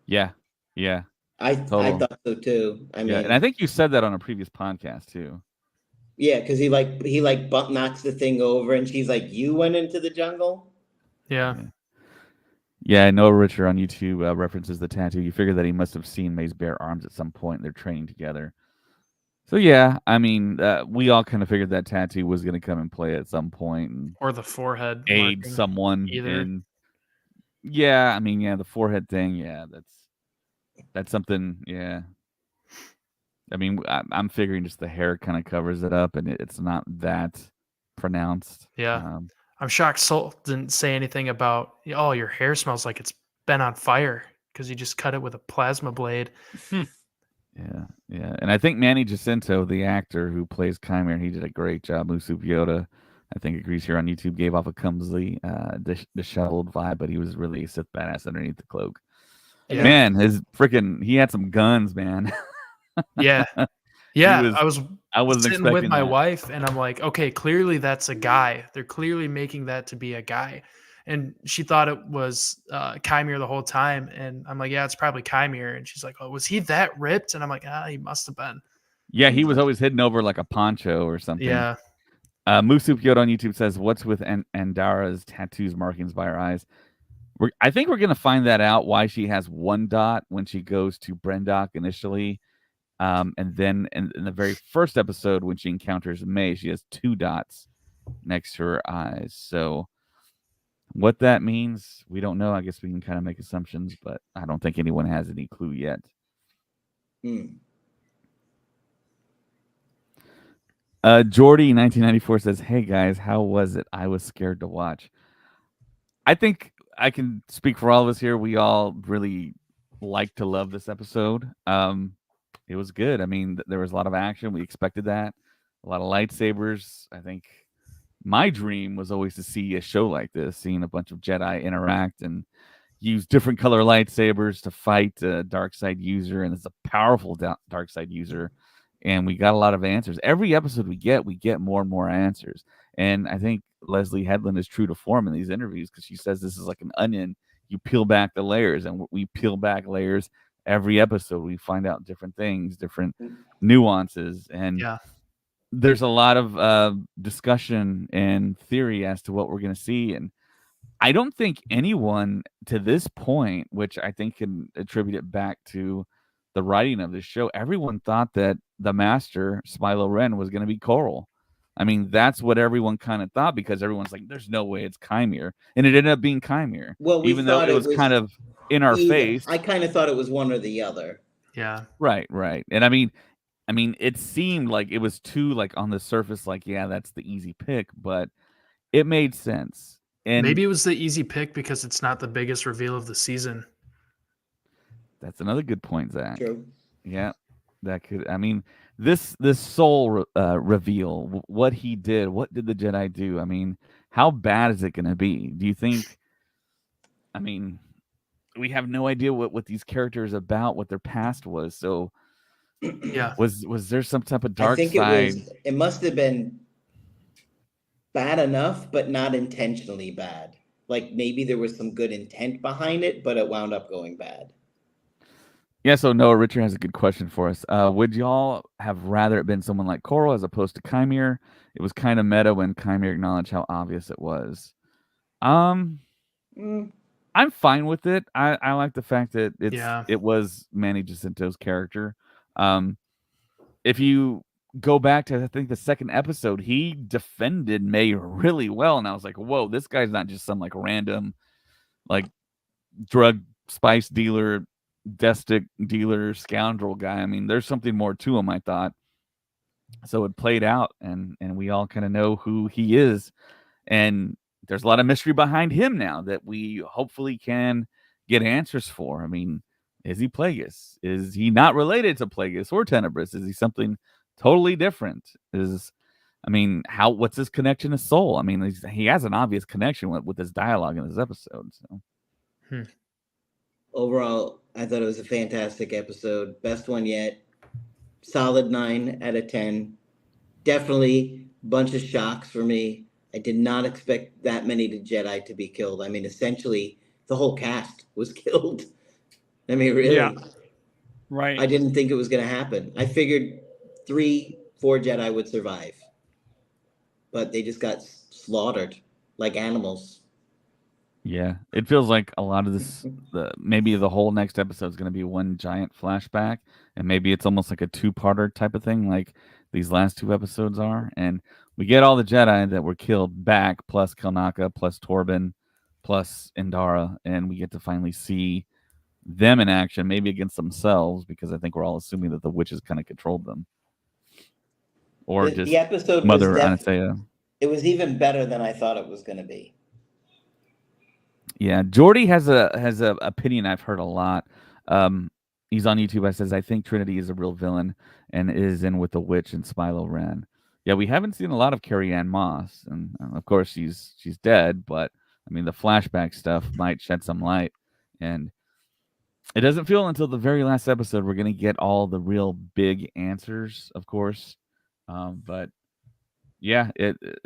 Yeah. I Total. thought so too. I mean, and I think you said that on a previous podcast too. Yeah, because he bump knocks the thing over, and she's like, "You went into the jungle." Yeah. Yeah, Noah Richer on YouTube references the tattoo. You figure that he must have seen May's bare arms at some point. They're training together. So yeah, I mean, we all kind of figured that tattoo was going to come and play at some point, and or the forehead aid marking someone. either. Yeah, I mean, the forehead thing. Yeah, that's something. Yeah, I mean, I'm figuring just the hair kind of covers it up, and it's not that pronounced. Yeah. I'm shocked Saul didn't say anything about, oh, your hair smells like it's been on fire because you just cut it with a plasma blade. Yeah. And I think Manny Jacinto, the actor who plays Chimera, he did a great job. Musup Yoda, I think, agrees here on YouTube, gave off a clumsy, disheveled vibe, but he was really a Sith badass underneath the cloak. Yeah. Man, he had some guns, man. Yeah. Yeah. I wasn't sitting expecting with my that. wife, and I'm like, okay, clearly that's a guy. They're clearly making that to be a guy. And she thought it was Chimera the whole time. And I'm like, yeah, it's probably Chimera. And she's like, oh, was he that ripped? And I'm like, he must have been. Yeah, he was always hidden over like a poncho or something. Yeah. Musup Yoda on YouTube says, what's with Andara's tattoos markings by her eyes? I think we're going to find that out, why she has 1 dot when she goes to Brendok initially. And then in the very first episode, when she encounters May, she has 2 dots next to her eyes. So what that means, we don't know. I guess we can kind of make assumptions, but I don't think anyone has any clue yet. Jordy 1994 says, hey guys, how was it? I was scared to watch. I think I can speak for all of us here. We all really like to love this episode. It was good. I mean, there was a lot of action. We expected that. A lot of lightsabers. I think my dream was always to see a show like this, seeing a bunch of Jedi interact and use different color lightsabers to fight a dark side user. And it's a powerful dark side user. And we got a lot of answers. Every episode we get more and more answers. And I think Leslie Headland is true to form in these interviews, because she says this is like an onion. You peel back the layers, and we peel back layers every episode. We find out different things, different nuances. And there's a lot of discussion and theory as to what we're going to see. And I don't think anyone to this point, which I think can attribute it back to the writing of this show, everyone thought that the master, Smilo Ren, was going to be Coral. I mean, that's what everyone kind of thought, because everyone's like, there's no way it's Chimera. And it ended up being Chimera. Well, even though it was kind of in our face. I kind of thought it was one or the other. Yeah. Right. And I mean, it seemed like it was too, like, on the surface, like, yeah, that's the easy pick, but it made sense. And maybe it was the easy pick because it's not the biggest reveal of the season. That's another good point, Zach. True. Yeah, that could. I mean, this Soul reveal, what he did, what did the Jedi do? I mean, how bad is it going to be? Do you think? I mean, we have no idea what these characters are about, what their past was. So, yeah, was there some type of dark side? I think it must have been bad enough, but not intentionally bad. Like, maybe there was some good intent behind it, but it wound up going bad. Yeah, so Noah Richard has a good question for us. Would y'all have rather it been someone like Coral as opposed to Chimera? It was kind of meta when Chimera acknowledged how obvious it was. I'm fine with it. I like the fact that it was Manny Jacinto's character. If you go back to, I think, the second episode, he defended May really well, and I was like, whoa, this guy's not just some like random like drug spice dealer, destic dealer, scoundrel guy. I mean, there's something more to him, I thought. So it played out, and we all kind of know who he is, and there's a lot of mystery behind him now that we hopefully can get answers for. I mean, is he Plagueis? Is he not related to Plagueis or Tenebris? Is he something totally different? What's his connection to Soul? I mean, he has an obvious connection with his dialogue in this episode. So. Overall, I thought it was a fantastic episode. Best one yet. Solid 9 out of 10. Definitely a bunch of shocks for me. I did not expect that many Jedi to be killed. I mean, essentially, the whole cast was killed. I mean, really. Yeah. Right. I didn't think it was going to happen. I figured 3-4 Jedi would survive. But they just got slaughtered like animals. Yeah, it feels like a lot of this, maybe the whole next episode is going to be one giant flashback, and maybe it's almost like a two-parter type of thing, like these last 2 episodes are. And we get all the Jedi that were killed back, plus Kelnaka, plus Torben, plus Indara, and we get to finally see them in action, maybe against themselves, because I think we're all assuming that the witches kind of controlled them, or just the episode Mother was Anastasia. It was even better than I thought it was going to be. Yeah, Jordy has a opinion I've heard a lot. He's on YouTube. I says, I think Trinity is a real villain and is in with the witch and Spilo Ren. Yeah, we haven't seen a lot of Carrie Ann Moss, and of course she's dead. But I mean, the flashback stuff might shed some light, and it doesn't feel until the very last episode we're gonna get all the real big answers, of course. But yeah,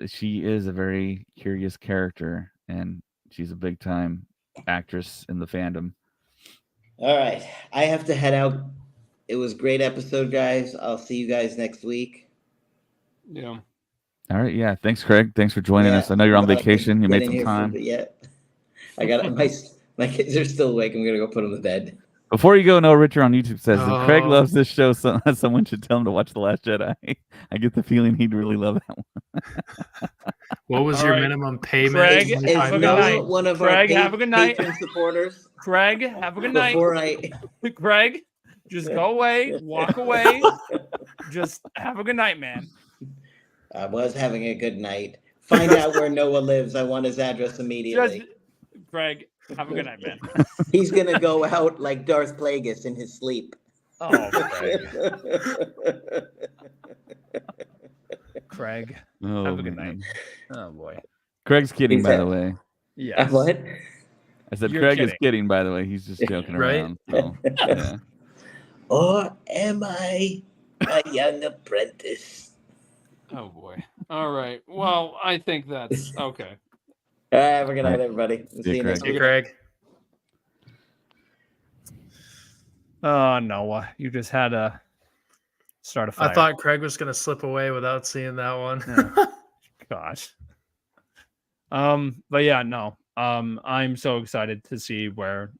she is a very curious character, and she's a big time actress in the fandom. All right. I have to head out. It was a great episode, guys. I'll see you guys next week. Yeah. All right. Yeah. Thanks, Craig. Thanks for joining us. I know you're on vacation. You made some time. I got my kids are still awake. I'm going to go put them to bed. Before you go, Noah Richard on YouTube says, if Craig loves this show, someone should tell him to watch The Last Jedi. I get the feeling he'd really love that one. What was your minimum payment? Craig, have a good night. One of Craig, our have a good night. patron supporters. Craig, have a good night. Craig, just go away, walk away. Just have a good night, man. I was having a good night. Find out where Noah lives. I want his address immediately. Craig, have a good night, man. He's going to go out like Darth Plagueis in his sleep. Oh, Craig. Craig, have a good night. Oh, boy. Craig's kidding, by the way. Yeah. What? I said Craig is kidding, by the way. He's just joking around. So, yeah. Or am I a young apprentice? Oh, boy. All right. Well, I think that's okay. All right, have a good night, everybody. We'll see you next week. Craig. Oh, Noah, you just had to start a fire. I thought Craig was going to slip away without seeing that one. Yeah. Gosh. But yeah, no. I'm so excited to see where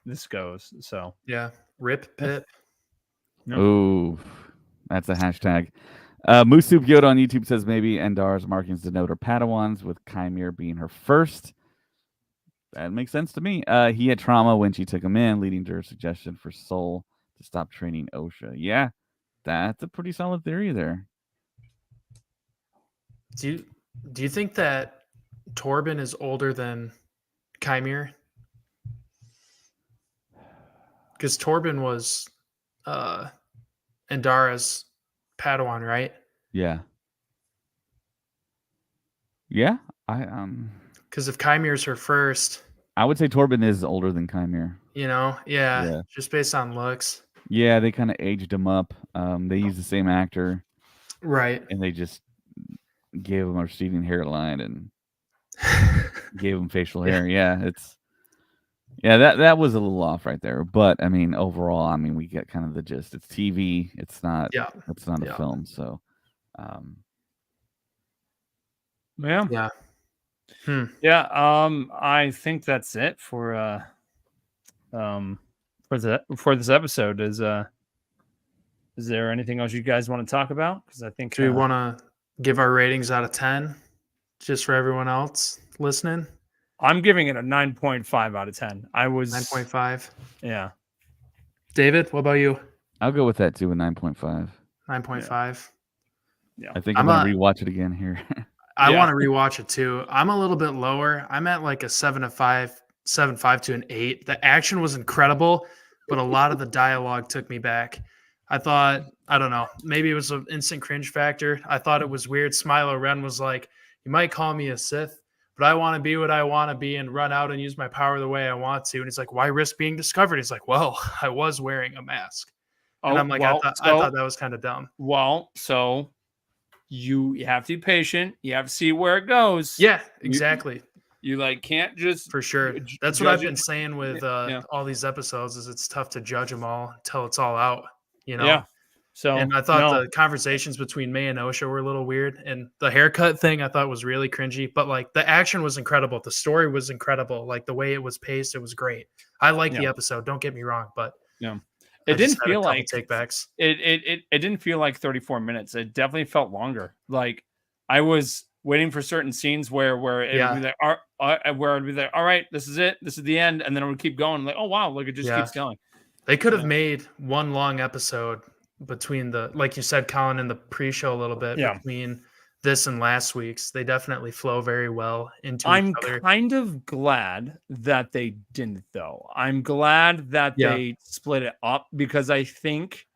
this goes. So yeah, rip Pip. Nope. Ooh, that's a hashtag. Moose Soup Yoda on YouTube says maybe Endar's markings denote her Padawans, with Chimere being her first. That makes sense to me. He had trauma when she took him in, leading to her suggestion for Soul to stop training Osha. Yeah, that's a pretty solid theory there. Do you think that Torben is older than Chimere? Because Torben was Endara's Padawan, right? Yeah. Yeah. Because if Chimere's her first, I would say Torben is older than Chimere. Yeah. Just based on looks. Yeah, they kind of aged him up. They used the same actor. Right. And they just gave him a receding hairline and gave him facial hair. Yeah, that was a little off right there. But I mean, overall, I mean, we get kind of the gist. It's TV. It's not. Yeah. It's not a film. So. Yeah. Yeah. Yeah. I think that's it for this episode. Is there anything else you guys want to talk about? Because I think do we want to give our ratings out of 10 just for everyone else listening? I'm giving it a 9.5 out of 10. I was 9.5. Yeah. David, what about you? I'll go with that too, a 9.5. 9.5. Yeah. I think I'm gonna rewatch it again here. I want to rewatch it too. I'm a little bit lower. I'm at like a 7 of 5 7.5 to an 8. The action was incredible, but a lot of the dialogue took me back. I thought, I don't know, maybe it was an instant cringe factor. I thought it was weird. Smilo Ren was like, you might call me a Sith, but I want to be what I want to be and run out and use my power the way I want to. And he's like, why risk being discovered? He's like, well, I was wearing a mask. And I'm like, I thought that was kind of dumb. Well, so you have to be patient. You have to see where it goes. Yeah, exactly. You like can't just for sure. That's what I've been saying with all these episodes is it's tough to judge them all until it's all out, you know? Yeah. So, and I thought the conversations between May and Osha were a little weird, and the haircut thing I thought was really cringy, but like the action was incredible. The story was incredible. Like the way it was paced, it was great. I liked the episode. Don't get me wrong, but it didn't feel like takebacks. It didn't feel like 34 minutes. It definitely felt longer. Like I was waiting for certain scenes where it would be like, where I'd be like, all right, this is it. This is the end. And then it would keep going. Like, oh, wow, look, it just keeps going. They could have made one long episode between like you said, Colin, in the pre-show a little bit between this and last week's. They definitely flow very well into each other. I'm kind of glad that they didn't, though. I'm glad that they split it up because I think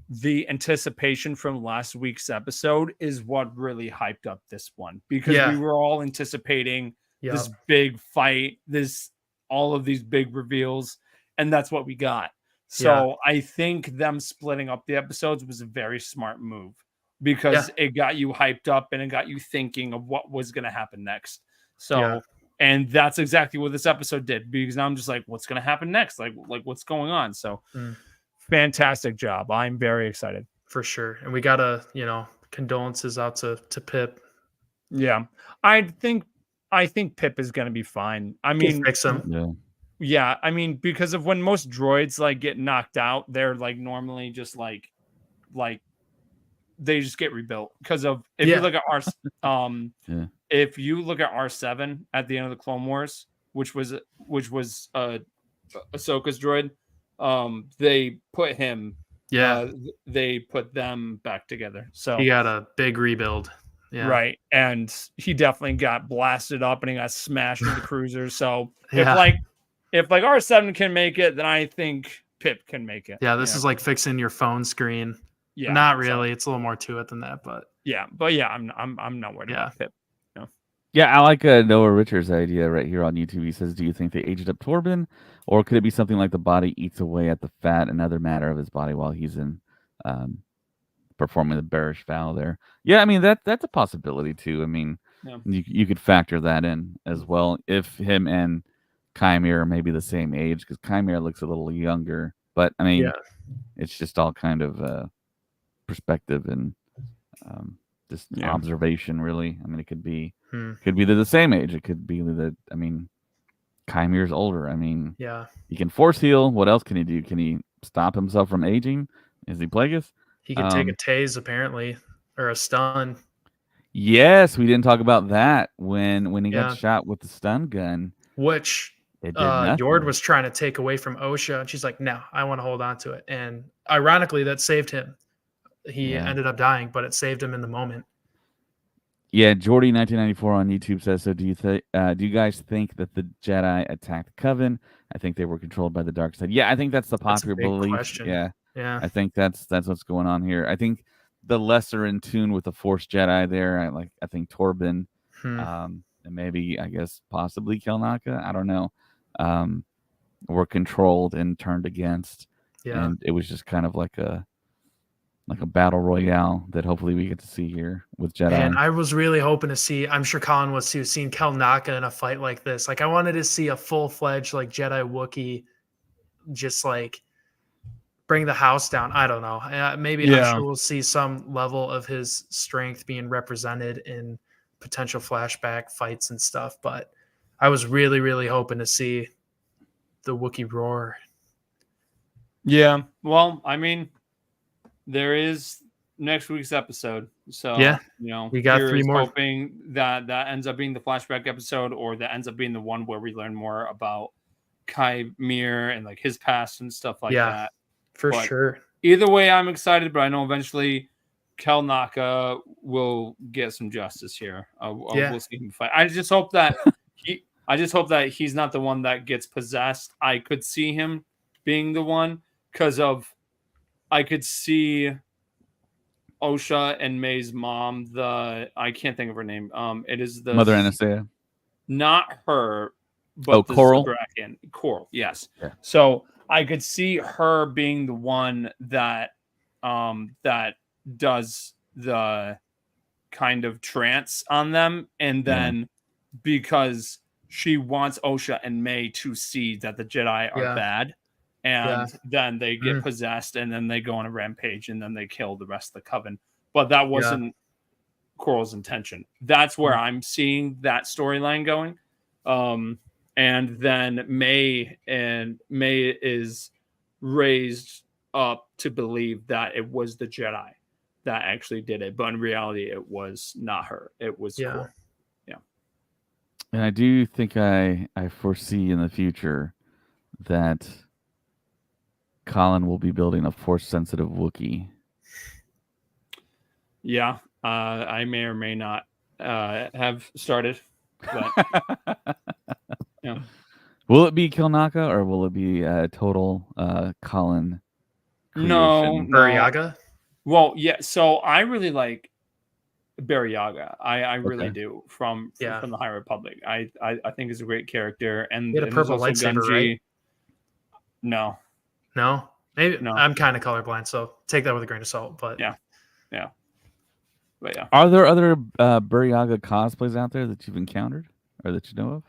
the anticipation from last week's episode is what really hyped up this one because we were all anticipating this big fight, all of these big reveals, and that's what we got. So I think them splitting up the episodes was a very smart move because it got you hyped up and it got you thinking of what was going to happen next. So, and that's exactly what this episode did because now I'm just like, what's going to happen next? Like what's going on? So fantastic job. I'm very excited. For sure. And we got condolences out to Pip. Yeah. I think Pip is going to be fine. I mean, fix him. Yeah, I mean, because of when most droids like get knocked out, they're like normally just like they just get rebuilt. Because of if you look at if you look at R7 at the end of the Clone Wars, which was Ahsoka's droid, they put him. They put them back together. So he got a big rebuild. Yeah. Right, and he definitely got blasted up and he got smashed with the cruiser. So if R7 can make it, then I think Pip can make it. Yeah, this is like fixing your phone screen. Yeah, not really. It's a little more to it than that, but I'm not worried about Pip. No. Yeah, I like Noah Richards' idea right here on YouTube. He says, "Do you think they aged up Torben, or could it be something like the body eats away at the fat and other matter of his body while he's in performing the bearish vow there?" Yeah, I mean that's a possibility too. I mean, you could factor that in as well if him and Chimera may be the same age because Chimera looks a little younger, but I mean, it's just all kind of perspective and just observation, really. I mean, it could be they're the same age. It could be that Chimera's older. I mean, he can force heal. What else can he do? Can he stop himself from aging? Is he Plagueis? He can take a tase apparently or a stun. Yes, we didn't talk about that when he got shot with the stun gun, which. Yord was trying to take away from Osha, and she's like, "No, I want to hold on to it." And ironically, that saved him. He ended up dying, but it saved him in the moment. Yeah, Jordy 1994 on YouTube says, "So do you guys think that the Jedi attacked the Coven? I think they were controlled by the dark side." Yeah, I think that's the popular belief. Question. Yeah, I think that's what's going on here. I think the lesser in tune with the Force Jedi there. I think Torben, and maybe I guess possibly Kelnaka. I don't know. Were controlled and turned against, and it was just kind of like a battle royale that hopefully we get to see here with Jedi. And I was really hoping to see. I'm sure Colin was too. Seeing Kelnaka in a fight like this, like I wanted to see a full-fledged like Jedi Wookiee, just like bring the house down. I don't know. Maybe I'm sure we'll see some level of his strength being represented in potential flashback fights and stuff, but. I was really, really hoping to see the Wookiee roar. Yeah, well, I mean, there is next week's episode, so we got 3 more. Hoping that ends up being the flashback episode, or that ends up being the one where we learn more about Chimera and like his past and stuff like that. For sure. Either way, I'm excited, but I know eventually Kelnaka will get some justice here. We'll see him fight. I just hope that I just hope that he's not the one that gets possessed. I could see him being the one because I could see Osha and May's mom. I can't think of her name. It is the Mother Anastasia. Not her, but the Coral. Zabrakian. Coral, yes. Yeah. So I could see her being the one that that does the kind of trance on them, and then because she wants Osha and May to see that the Jedi are bad, and then they get possessed, and then they go on a rampage, and then they kill the rest of the coven. But that wasn't Coral's intention. That's where I'm seeing that storyline going. And then May is raised up to believe that it was the Jedi that actually did it, but in reality, it was not her. It was Coral. Yeah. And I do think I foresee in the future that Colin will be building a Force-sensitive Wookiee. Yeah, I may or may not have started. But, yeah. Will it be Kilnaka or will it be a total Colin creation? No. Buryaga? Well, yeah. So I really like Buryaga. I really do from the High Republic. I think he's a great character. And he had a purple lightsaber, right? No. Maybe No. I'm kind of colorblind, so take that with a grain of salt. But yeah. But yeah. Are there other Buryaga cosplays out there that you've encountered or that you know of?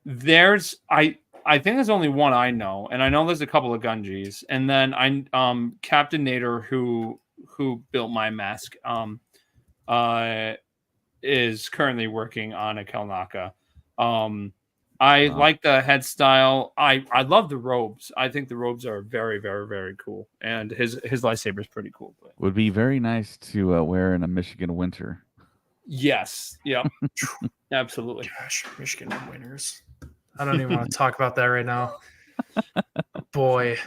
There's I think there's only one I know, and I know there's a couple of Gunjis, and then Captain Nader who built my mask is currently working on a Kelnaka. I like the head style. I love the robes. I think the robes are very, very, very cool, and his lightsaber is pretty cool. But would be very nice to wear in a Michigan winter. Yes. Yeah. Absolutely. Gosh, Michigan winners. I don't even want to talk about that right now. Boy.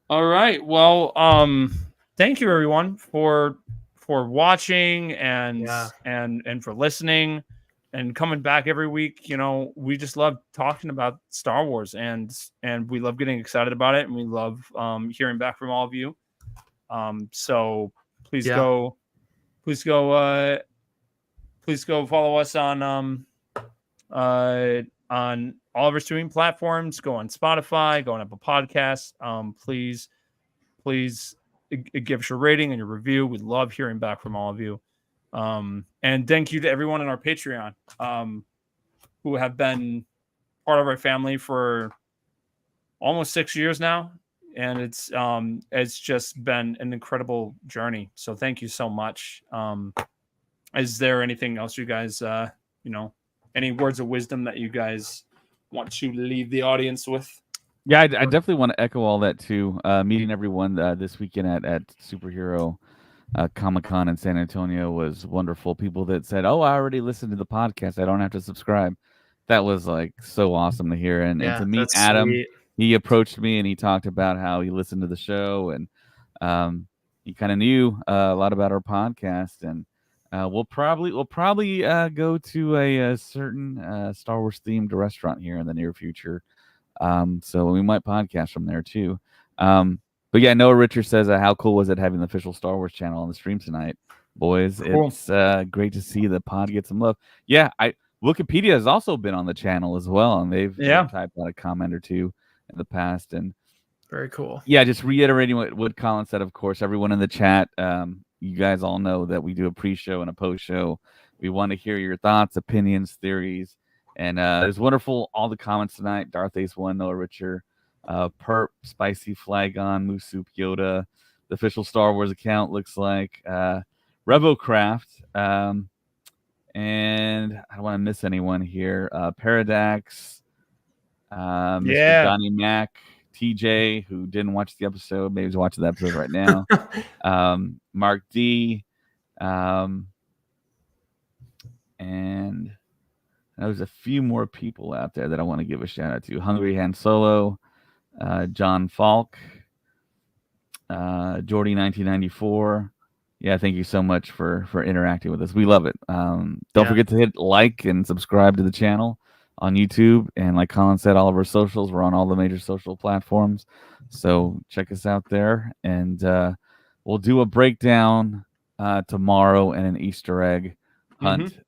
All right. Well, thank you everyone for watching and for listening and coming back every week. You know, we just love talking about Star Wars and we love getting excited about it, and we love hearing back from all of you. So please go follow us on all of our streaming platforms. Go on Spotify, go on Apple Podcasts. Please give us your rating and your review. We love hearing back from all of you. And thank you to everyone on our Patreon who have been part of our family for almost 6 years now. And it's just been an incredible journey. So thank you so much. Is there anything else you guys, any words of wisdom that you guys want to leave the audience with? Yeah, I definitely want to echo all that too. Meeting everyone this weekend at Superhero Comic-Con in San Antonio was wonderful. People that said, "Oh, I already listened to the podcast. I don't have to subscribe." That was like so awesome to hear. And to meet Adam, sweet. He approached me and he talked about how he listened to the show and he kind of knew a lot about our podcast. And we'll probably go to a certain Star Wars themed restaurant here in the near future. So we might podcast from there too. But yeah, Noah Richard says, how cool was it having the official Star Wars channel on the stream tonight, boys? Cool. It's great to see the pod get some love. Yeah, Wikipedia has also been on the channel as well, and they've typed out a comment or two in the past. And very cool. Yeah, just reiterating what Colin said. Of course, everyone in the chat, you guys all know that we do a pre-show and a post-show. We want to hear your thoughts, opinions, theories, and it was wonderful. All the comments tonight: Darth Ace 1, Noah Richard, Perp, Spicy Flagon, Moose Soup Yoda, the official Star Wars account looks like RevoCraft, and I don't want to miss anyone here. Paradax, Mr. Donnie Mac, TJ, who didn't watch the episode, maybe he's watching the episode right now. Mark D, and there's a few more people out there that I want to give a shout out to. Hungry Han Solo, John Falk, Jordy 1994. Yeah, thank you so much for interacting with us. We love it. Don't forget to hit like and subscribe to the channel. on YouTube, and like Colin said, all of our socials. We're on all the major social platforms, so check us out there. And we'll do a breakdown tomorrow and an Easter egg hunt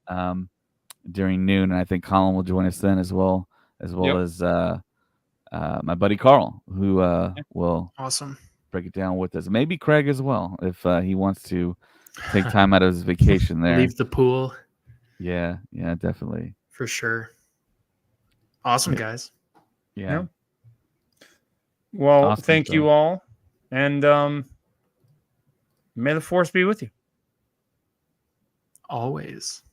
during noon, and I think Colin will join us then as well as my buddy Carl, who will Awesome. break it down with us. Maybe Craig as well, if he wants to take time out of his vacation there. Leave the pool. Yeah, definitely. For sure. Awesome, guys. Yeah. Well, Awesome thank stuff. you all. And may the force be with you. Always.